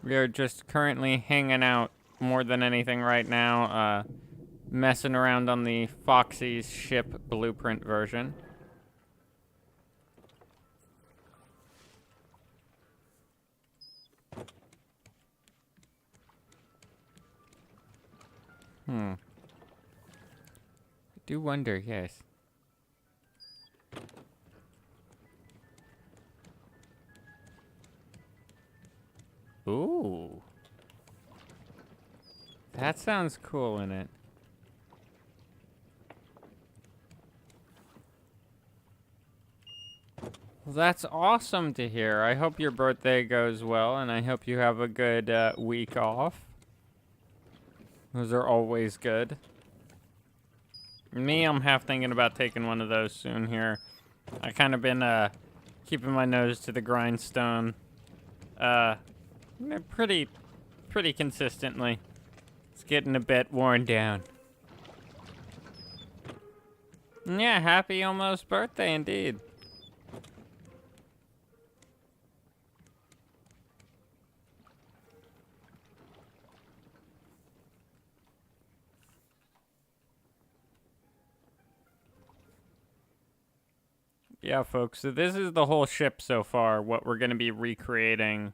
We are just currently hanging out more than anything right now, messing around on the Foxy's ship blueprint version. I do wonder, yes. Ooh. That sounds cool in it. Well, that's awesome to hear. I hope your birthday goes well, and I hope you have a good week off. Those are always good. Me, I'm half thinking about taking one of those soon here. I kind of been keeping my nose to the grindstone pretty consistently. It's getting a bit worn down. Yeah, happy almost birthday indeed. Yeah, folks, so this is the whole ship so far, what we're going to be recreating.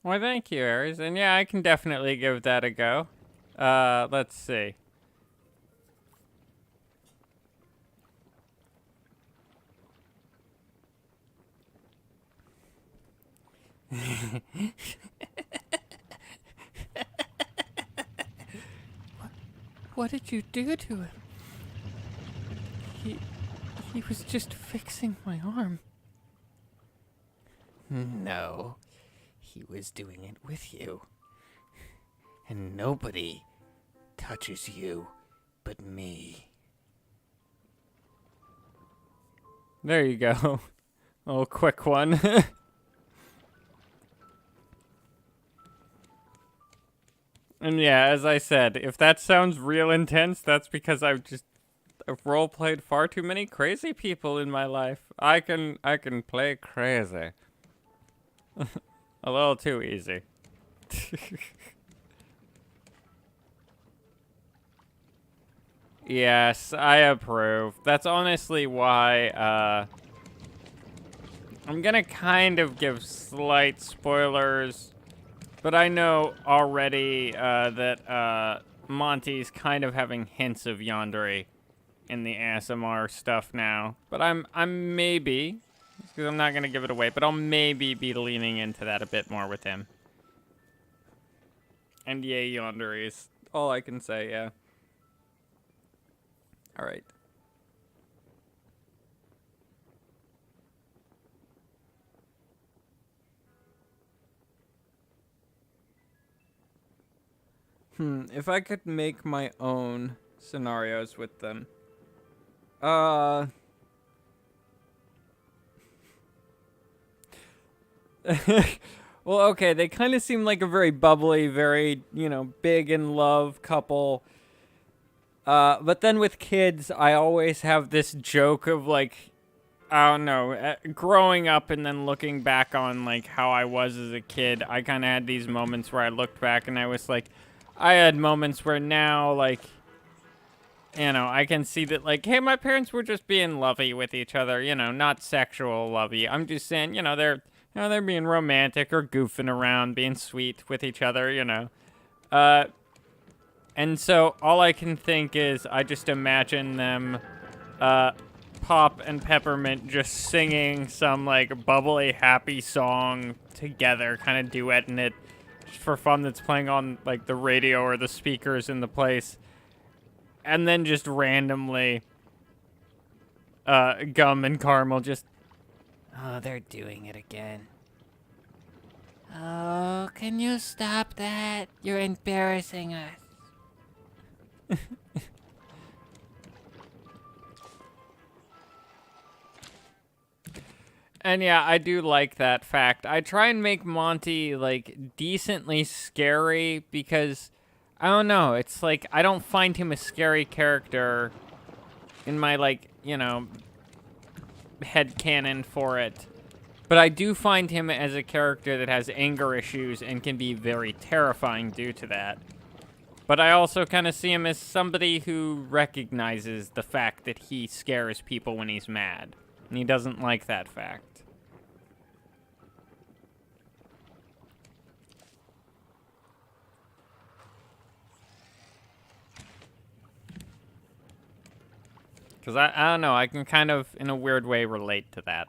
Well, thank you, Aries. And yeah, I can definitely give that a go. Let's see. What did you do to him? He was just fixing my arm. No, he was doing it with you. And nobody touches you but me. There you go. A little quick one. And yeah, as I said, if that sounds real intense, that's because I've role-played far too many crazy people in my life. I can play crazy. A little too easy. Yes, I approve. That's honestly why, I'm gonna kind of give slight spoilers, but I know already, that, Monty's kind of having hints of Yandere in the ASMR stuff now. But I'm maybe, because I'm not gonna give it away, but I'll maybe be leaning into that a bit more with him. And yay, Yandere is all I can say, yeah. All right. If I could make my own scenarios with them. Well, okay, they kind of seem like a very bubbly, very, big in love couple. But then with kids, I always have this joke of, like, I don't know, growing up and then looking back on, like, how I was as a kid, I kind of had these moments where I looked back and I was like, I had moments where now, like, I can see that, like, hey, my parents were just being lovey with each other, not sexual lovey. I'm just saying, they're being romantic or goofing around, being sweet with each other, And so all I can think is I just imagine them, Pop and Peppermint just singing some, like, bubbly, happy song together, kind of duetting it just for fun that's playing on, like, the radio or the speakers in the place. And then just randomly, Gum and Caramel just... Oh, they're doing it again. Oh, can you stop that? You're embarrassing us. And yeah, I do like that fact. I try and make Monty, like, decently scary because, I don't know, it's like, I don't find him a scary character in my, like, headcanon for it. But I do find him as a character that has anger issues and can be very terrifying due to that. But I also kind of see him as somebody who recognizes the fact that he scares people when he's mad. And he doesn't like that fact. Because I don't know, I can kind of, in a weird way, relate to that.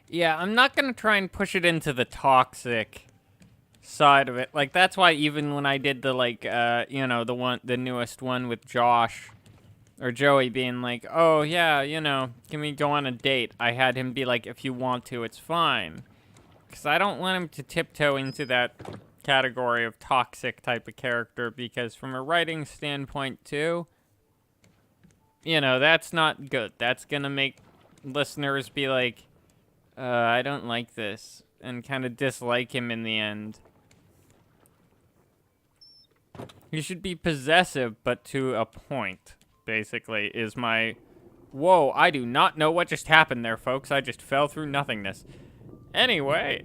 Yeah, I'm not going to try and push it into the toxic side of it. Like, that's why even when I did the, like, the newest one with Josh, or Joey being like, oh, yeah, can we go on a date? I had him be like, if you want to, it's fine. Because I don't want him to tiptoe into that category of toxic type of character, because from a writing standpoint, too, that's not good. That's going to make listeners be like, I don't like this, and kind of dislike him in the end. He should be possessive, but to a point, basically, is my... Whoa, I do not know what just happened there, folks. I just fell through nothingness. Anyway,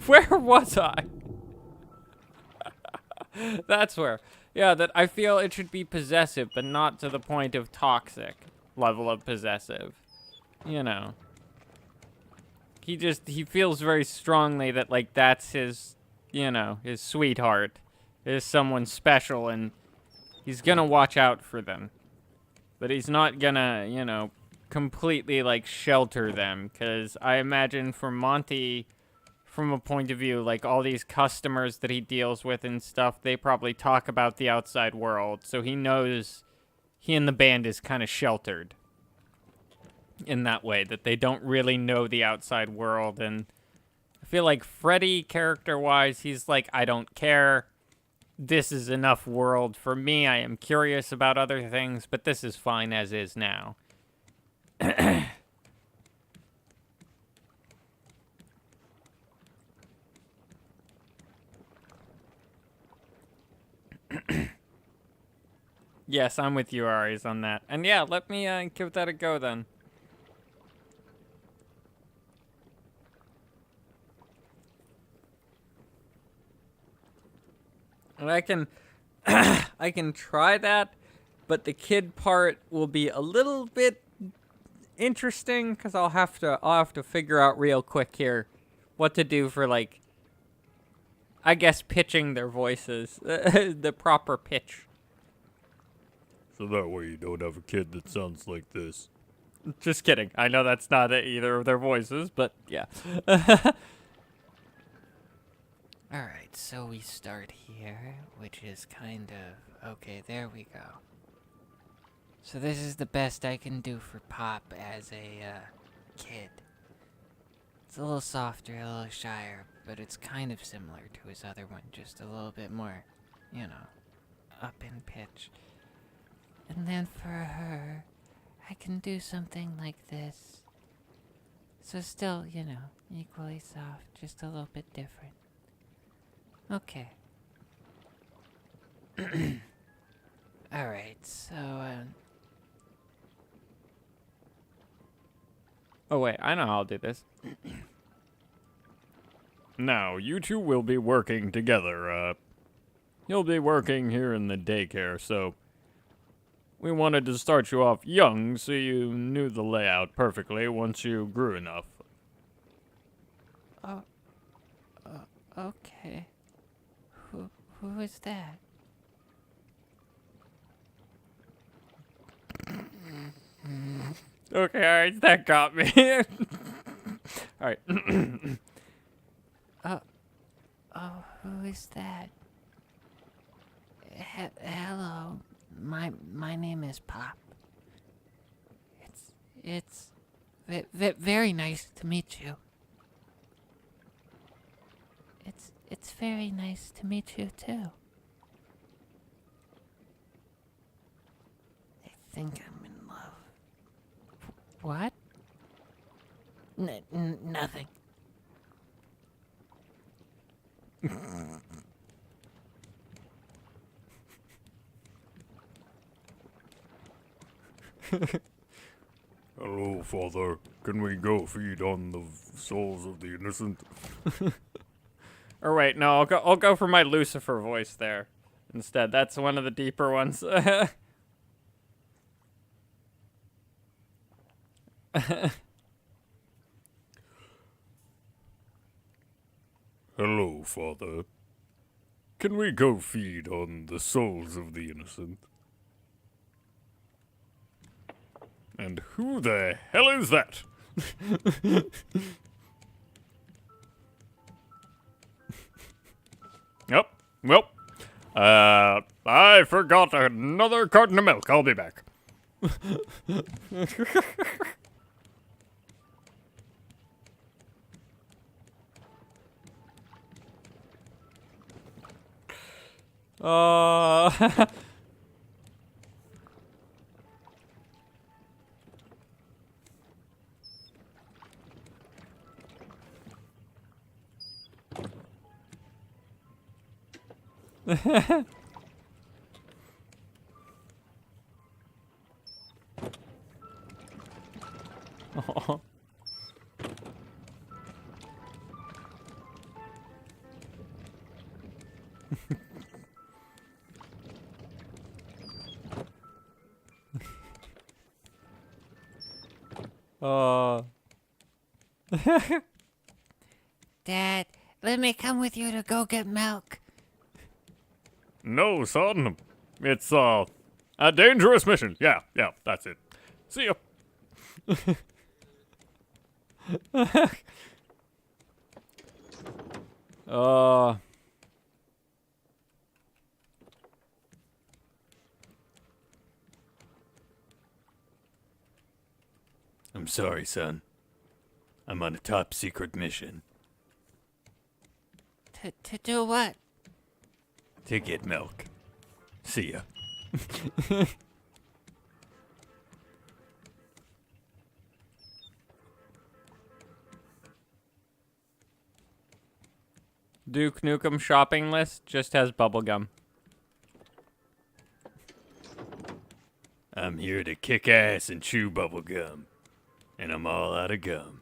where was I? That's where. Yeah, that I feel it should be possessive, but not to the point of toxic level of possessive. You know. He feels very strongly that, like, that's his, you know, his sweetheart. Is someone special, and he's gonna watch out for them. But he's not gonna, you know, completely, like, shelter them. Because I imagine for Monty, from a point of view, like, all these customers that he deals with and stuff, they probably talk about the outside world. So he knows he and the band is kind of sheltered in that way, that they don't really know the outside world. And I feel like Freddy, character-wise, he's like, I don't care. This is enough world for me. I am curious about other things, but this is fine as is now. Yes, I'm with you, Aries, on that. And yeah, let me give that a go then. And I can I can try that, but the kid part will be a little bit interesting because I'll have to figure out real quick here what to do for, like, I guess pitching their voices, the proper pitch. So that way you don't have a kid that sounds like this. Just kidding. I know that's not either of their voices, but yeah. Alright, so we start here, which is kind of... Okay, there we go. So this is the best I can do for Pop as a, kid. It's a little softer, a little shyer, but it's kind of similar to his other one, just a little bit more, you know, up in pitch. And then for her, I can do something like this. So still, you know, equally soft, just a little bit different. Okay. Alright, so, Oh wait, I know how I'll do this. Now, you two will be working together. You'll be working here in the daycare, so we wanted to start you off young so you knew the layout perfectly once you grew enough. okay. Who is that? Okay, alright, that got me. Alright. Oh, who is that? Hello. My name is Pop. It's very nice to meet you. It's very nice to meet you too. I think I'm in love. What? Nothing. Hello, Father. Can we go feed on the souls of the innocent? Or wait, no, I'll go for my Lucifer voice there instead. That's one of the deeper ones. Hello, Father. Can we go feed on the souls of the innocent? And who the hell is that? Yep. Well, I forgot another carton of milk. I'll be back. Oh. Dad, let me come with you to go get milk. No, son. It's, a dangerous mission. Yeah, that's it. See ya. Oh. I'm sorry, son. I'm on a top secret mission To do what? to get milk. See ya. Duke Nukem shopping list just has bubblegum. I'm here to kick ass and chew bubble gum. And I'm all out of gum.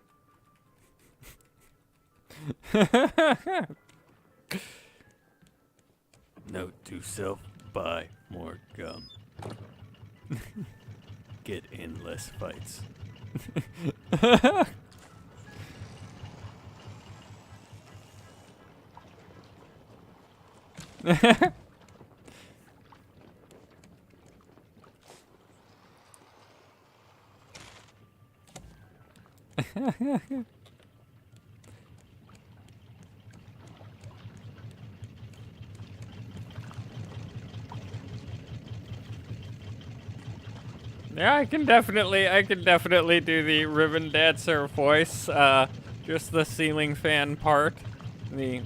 Note to self, buy more gum. Get in less fights. Yeah, I can definitely do the ribbon dancer voice. Just the ceiling fan part. The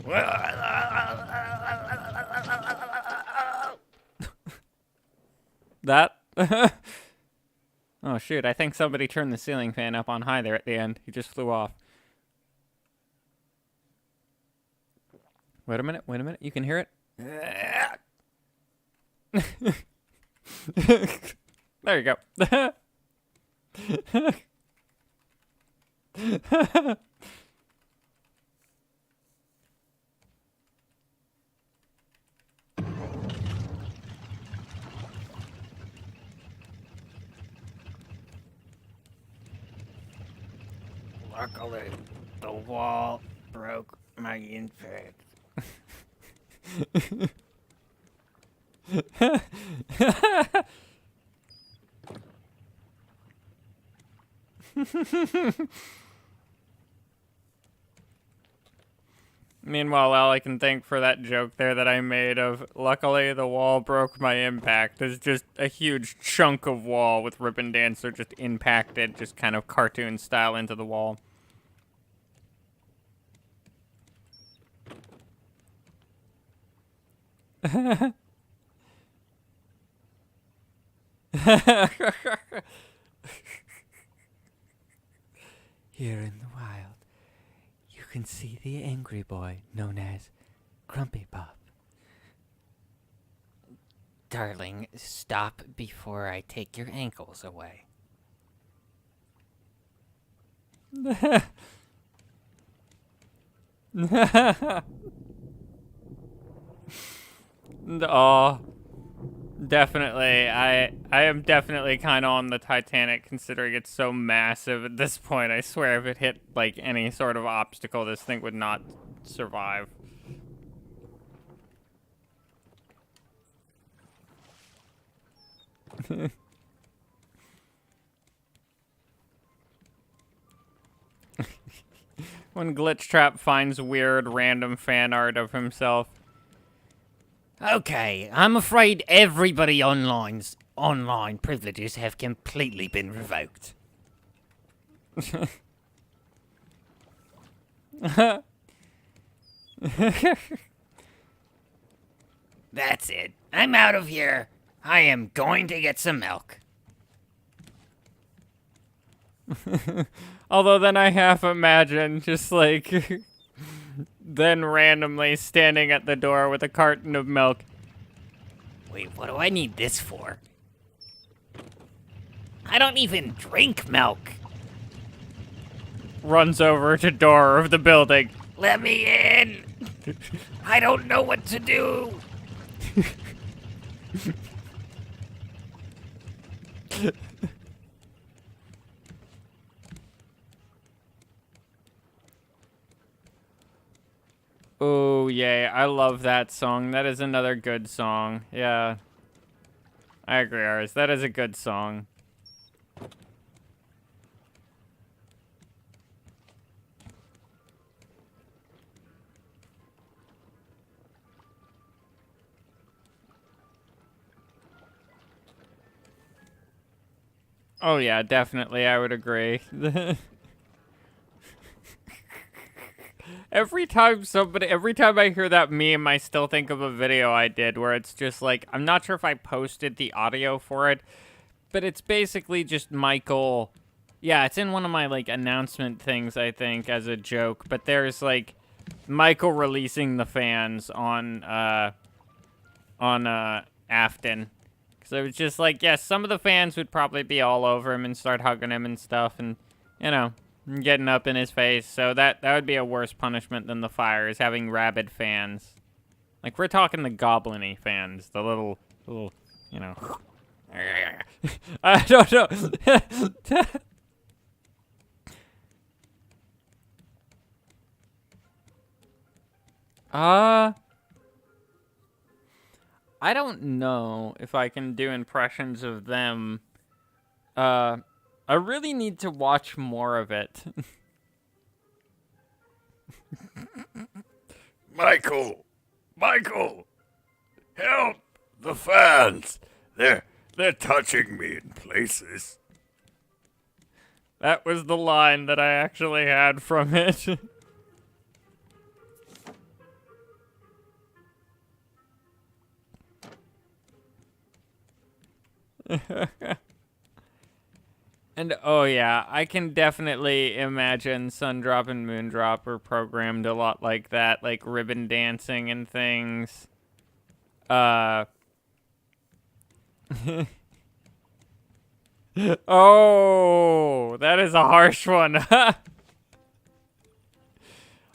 that. Oh shoot! I think somebody turned the ceiling fan up on high there at the end. He just flew off. Wait a minute. You can hear it. There you go. Luckily, the wall broke my impact. Meanwhile, all I can thank for that joke there that I made of luckily the wall broke my impact is just a huge chunk of wall with Ribbon Dancer just impacted, just kind of cartoon style into the wall. Here in the wild, you can see the angry boy known as Grumpy Pop. Darling, stop before I take your ankles away. Oh, definitely. I am definitely kind of on the Titanic considering it's so massive at this point. I swear if it hit like any sort of obstacle, this thing would not survive. When Glitchtrap finds weird random fan art of himself. Okay, I'm afraid everybody online's online privileges have completely been revoked. That's it. I'm out of here. I am going to get some milk. Although then I half imagine just like then randomly standing at the door with a carton of milk. Wait, what do I need this for? I don't even drink milk. Runs over to door of the building. Let me in. I don't know what to do. Oh, yay. I love that song. That is another good song. Yeah. I agree, Aris. That is a good song. Oh, yeah, definitely. I would agree. Every time I hear that meme, I still think of a video I did where it's just like, I'm not sure if I posted the audio for it, but it's basically just Michael. Yeah, it's in one of my, like, announcement things, I think, as a joke, but there's, like, Michael releasing the fans on Afton. So it was just like, yes, some of the fans would probably be all over him and start hugging him and stuff and, you know, getting up in his face. So that would be a worse punishment than the fire, is having rabid fans. Like, we're talking the goblin-y fans, the little, you know. I don't know. I don't know if I can do impressions of them. I really need to watch more of it. Michael! Michael! Help! The fans! They're touching me in places. That was the line that I actually had from it. And oh yeah, I can definitely imagine Sundrop and Moondrop are programmed a lot like that, like ribbon dancing and things. Oh, that is a harsh one.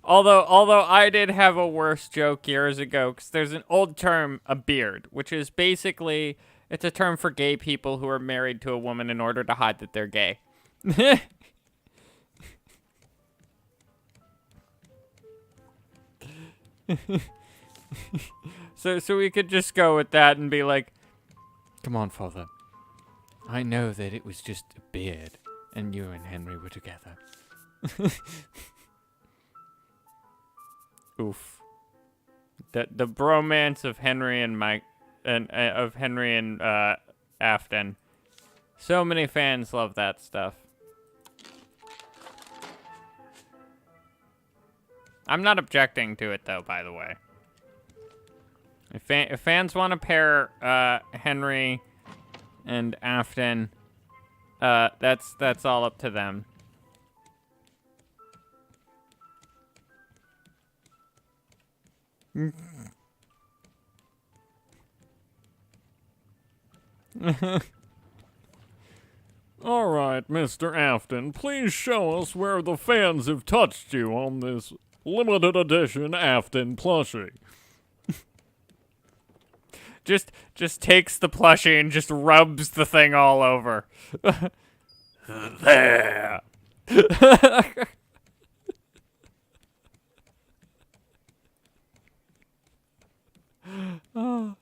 Although I did have a worse joke years ago, because there's an old term, a beard, which is basically, it's a term for gay people who are married to a woman in order to hide that they're gay. So we could just go with that and be like, come on, father. I know that it was just a beard, and you and Henry were together. Oof. The bromance of Henry and Mike, and of Henry and Afton. So many fans love that stuff. I'm not objecting to it though, by the way. If fans want to pair Henry and Afton, that's all up to them. All right, Mr. Afton, please show us where the fans have touched you on this limited edition Afton plushie. Just takes the plushie and just rubs the thing all over. There. Oh.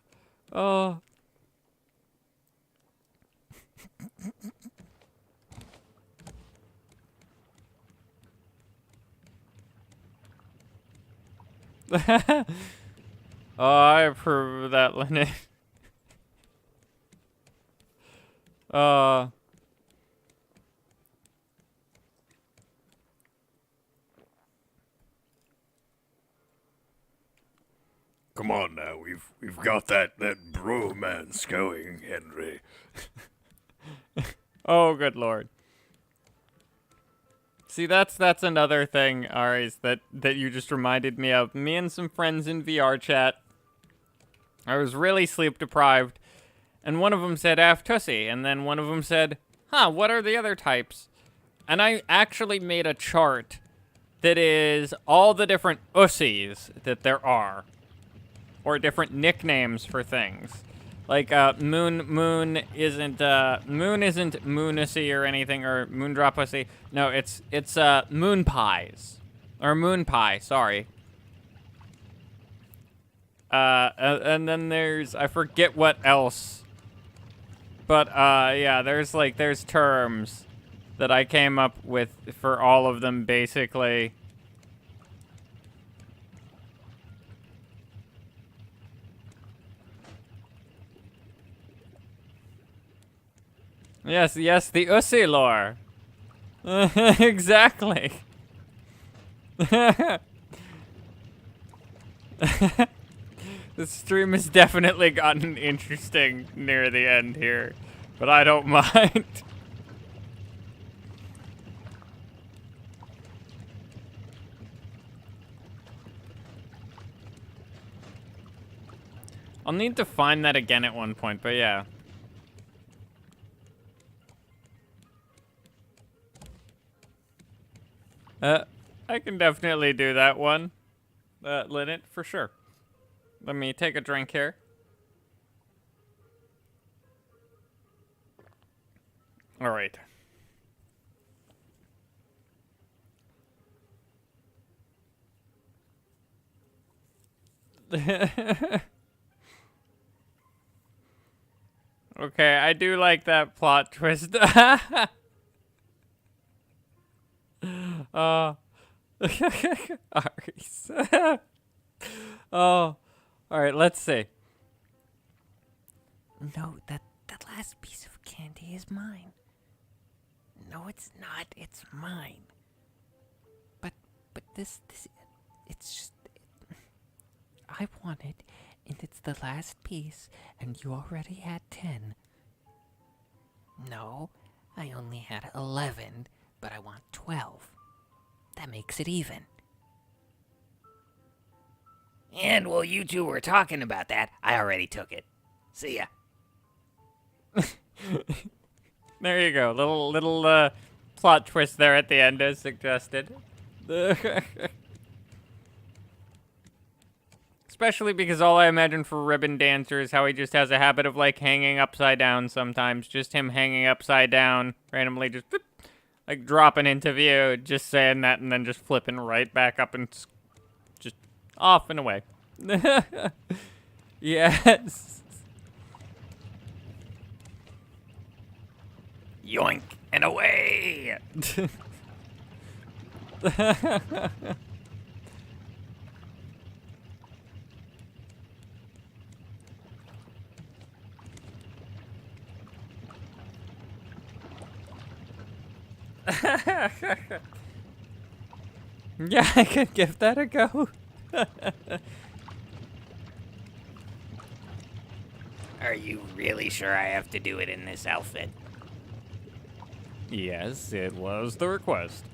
Oh, I approve of that, Lennon. Come on now, we've got that bromance going, Henry. Oh, good lord. See, that's another thing, Aries, that you just reminded me of. Me and some friends in VR chat. I was really sleep deprived, and one of them said "Af Tussie," and then one of them said, "Huh, what are the other types?" And I actually made a chart that is all the different ussies that there are, or different nicknames for things. Like moon isn't moonussy or anything, or moondrop ussy. No, it's moon pies, or moon pie. Sorry. And then there's, I forget what else. But, yeah, there's terms that I came up with for all of them, basically. Yes, the Ussi lore. Exactly. The stream has definitely gotten interesting near the end here, but I don't mind. I'll need to find that again at one point, but yeah. I can definitely do that one, Linnet, for sure. Let me take a drink here. All right. Okay, I do like that plot twist. Aries. Oh, all right. Let's see. No, that last piece of candy is mine. No, it's not. It's mine. But this, it's just, I want it, and it's the last piece, and you already had 10. No, I only had 11, but I want 12. That makes it even. And while you two were talking about that, I already took it. See ya. There you go. Little plot twist there at the end as suggested. Especially because all I imagine for Ribbon Dancer is how he just has a habit of, like, hanging upside down sometimes. Just him hanging upside down, randomly just, like, dropping into view, just saying that, and then just flipping right back up and just off and away. Yes. Yoink and away! Yeah, I could give that a go. Are you really sure I have to do it in this outfit? Yes, it was the request.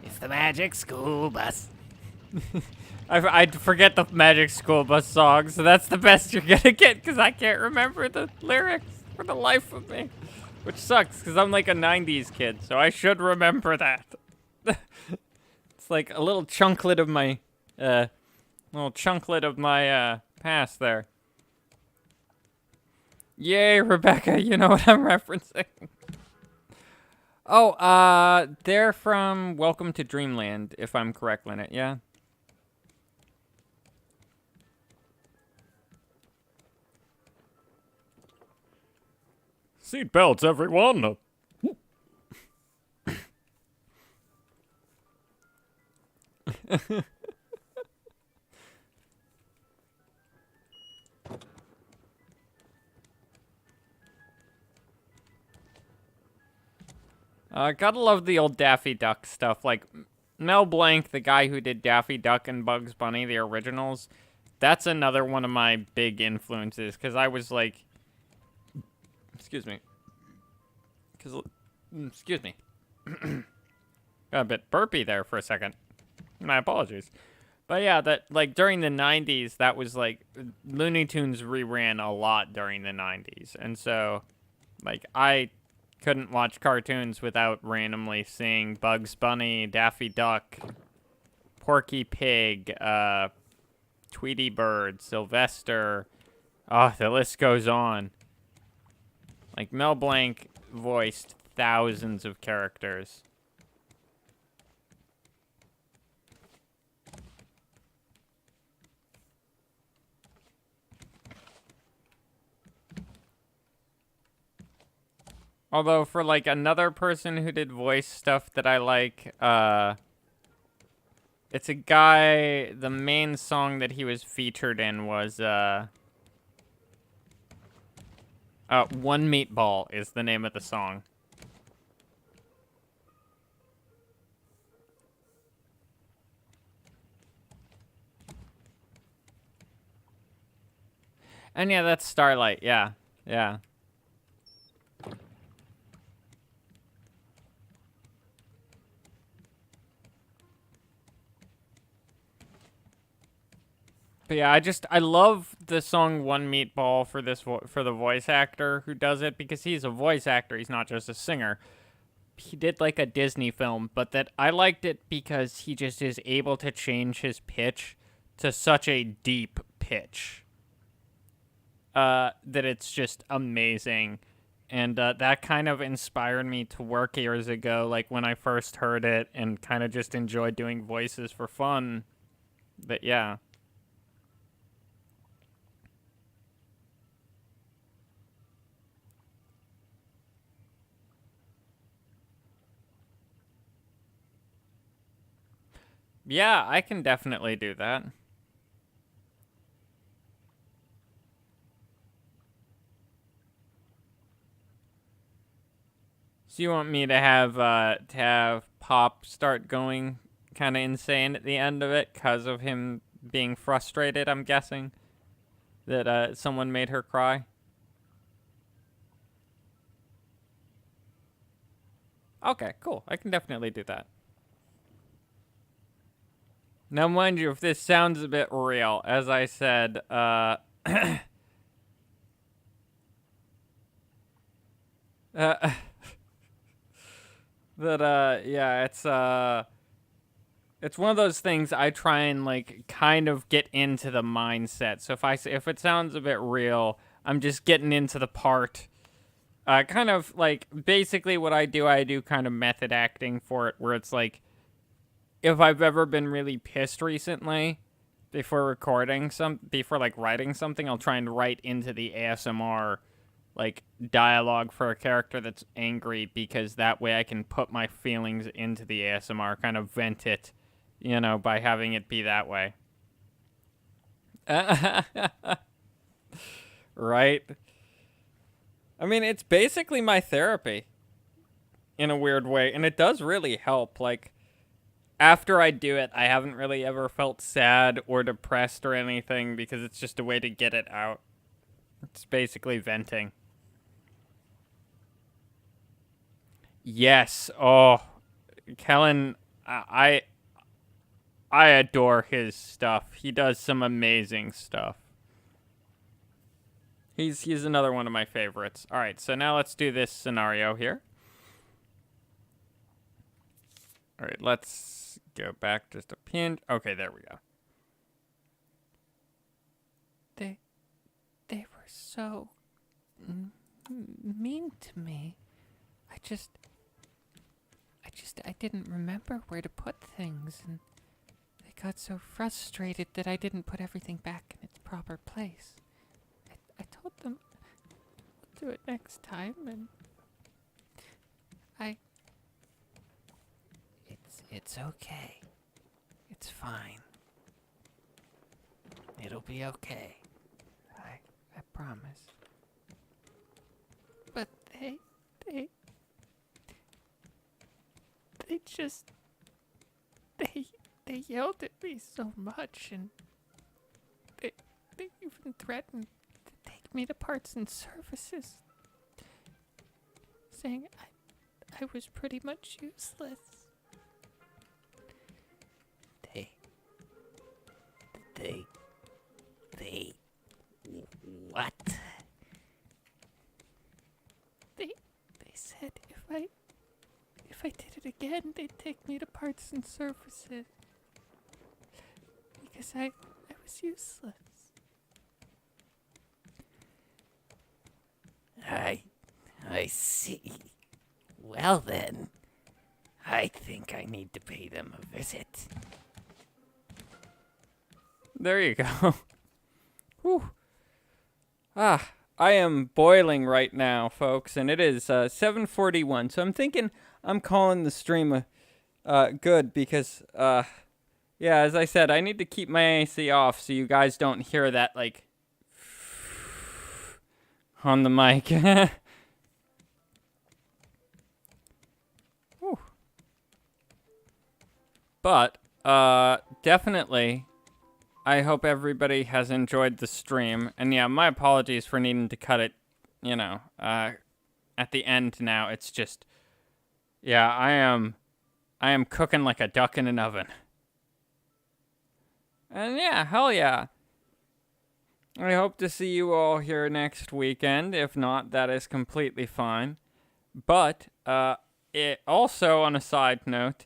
It's the magic school bus. I forget the Magic School Bus song, so that's the best you're gonna get, because I can't remember the lyrics for the life of me. Which sucks, because I'm like a 90s kid, so I should remember that. It's like a little chunklet of my, past there. Yay, Rebecca, you know what I'm referencing. Oh, they're from Welcome to Dreamland, if I'm correct, Lynette, yeah? Seat belts, everyone. Gotta love the old Daffy Duck stuff. Like, Mel Blanc, the guy who did Daffy Duck and Bugs Bunny, the originals, that's another one of my big influences, because I was like... Excuse me. Excuse me. Got a bit burpy there for a second. My apologies. But yeah, that, like, during the 90s, that was, like, Looney Tunes reran a lot during the 90s. And so, like, I couldn't watch cartoons without randomly seeing Bugs Bunny, Daffy Duck, Porky Pig, Tweety Bird, Sylvester. Oh, the list goes on. Like, Mel Blanc voiced thousands of characters. Although for like another person who did voice stuff that I like, it's a guy, the main song that he was featured in was, One Meatball is the name of the song. And yeah, that's Starlight, yeah, yeah. But yeah, I love the song One Meatball for this for the voice actor who does it, because he's a voice actor, he's not just a singer. He did like a Disney film, but that I liked it because he just is able to change his pitch to such a deep pitch. That it's just amazing. And that kind of inspired me to work years ago, like when I first heard it, and kind of just enjoyed doing voices for fun. But yeah. Yeah, I can definitely do that. So you want me to have Pop start going kind of insane at the end of it because of him being frustrated, I'm guessing? That someone made her cry? Okay, cool. I can definitely do that. Now, mind you, if this sounds a bit real, as I said, yeah, it's one of those things I try and, like, kind of get into the mindset. So if it sounds a bit real, I'm just getting into the part. Kind of, like, basically what I do kind of method acting for it, where it's, like, if I've ever been really pissed recently, before like, writing something, I'll try and write into the ASMR, like, dialogue for a character that's angry, because that way I can put my feelings into the ASMR, kind of vent it, by having it be that way. Right? I mean, it's basically my therapy, in a weird way, and it does really help. Like, after I do it, I haven't really ever felt sad or depressed or anything, because it's just a way to get it out. It's basically venting. Yes. Oh, Kellen, I adore his stuff. He does some amazing stuff. He's another one of my favorites. All right, so now let's do this scenario here. All right, let's go back just a pinch. Okay, there we go. They were so mean to me. I didn't remember where to put things, and they got so frustrated that I didn't put everything back in its proper place. I told them I'll do it next time, and It's okay. It's fine. It'll be okay. I promise. But they just they yelled at me so much, and they even threatened to take me to parts and services, saying I was pretty much useless. They what? They said if I did it again, they'd take me to parts and services, because I was useless. I see. Well then, I think I need to pay them a visit. There you go. Whew. I am boiling right now, folks, and it is 7:41. So I'm thinking I'm calling the stream good because yeah, as I said, I need to keep my AC off so you guys don't hear that like on the mic. Whew. But definitely I hope everybody has enjoyed the stream. And yeah, my apologies for needing to cut it, at the end now. It's just, yeah, I am cooking like a duck in an oven. And yeah, hell yeah. I hope to see you all here next weekend. If not, that is completely fine. But, it also, on a side note,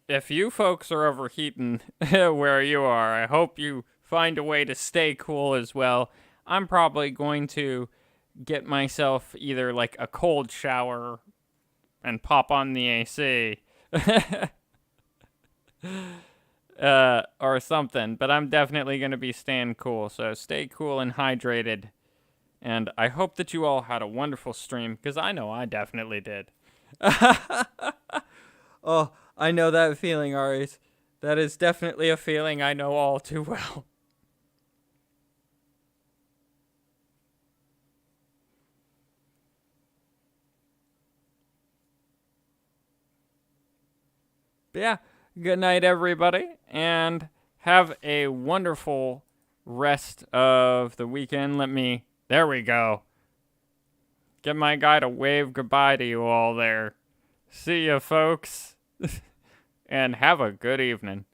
if you folks are overheating where you are, I hope you find a way to stay cool as well. I'm probably going to get myself either like a cold shower and pop on the AC or something, but I'm definitely going to be staying cool. So stay cool and hydrated. And I hope that you all had a wonderful stream, because I know I definitely did. Oh, I know that feeling, Aries. That is definitely a feeling I know all too well. But yeah, good night, everybody, and have a wonderful rest of the weekend. There we go. Get my guy to wave goodbye to you all there. See ya, folks. And have a good evening.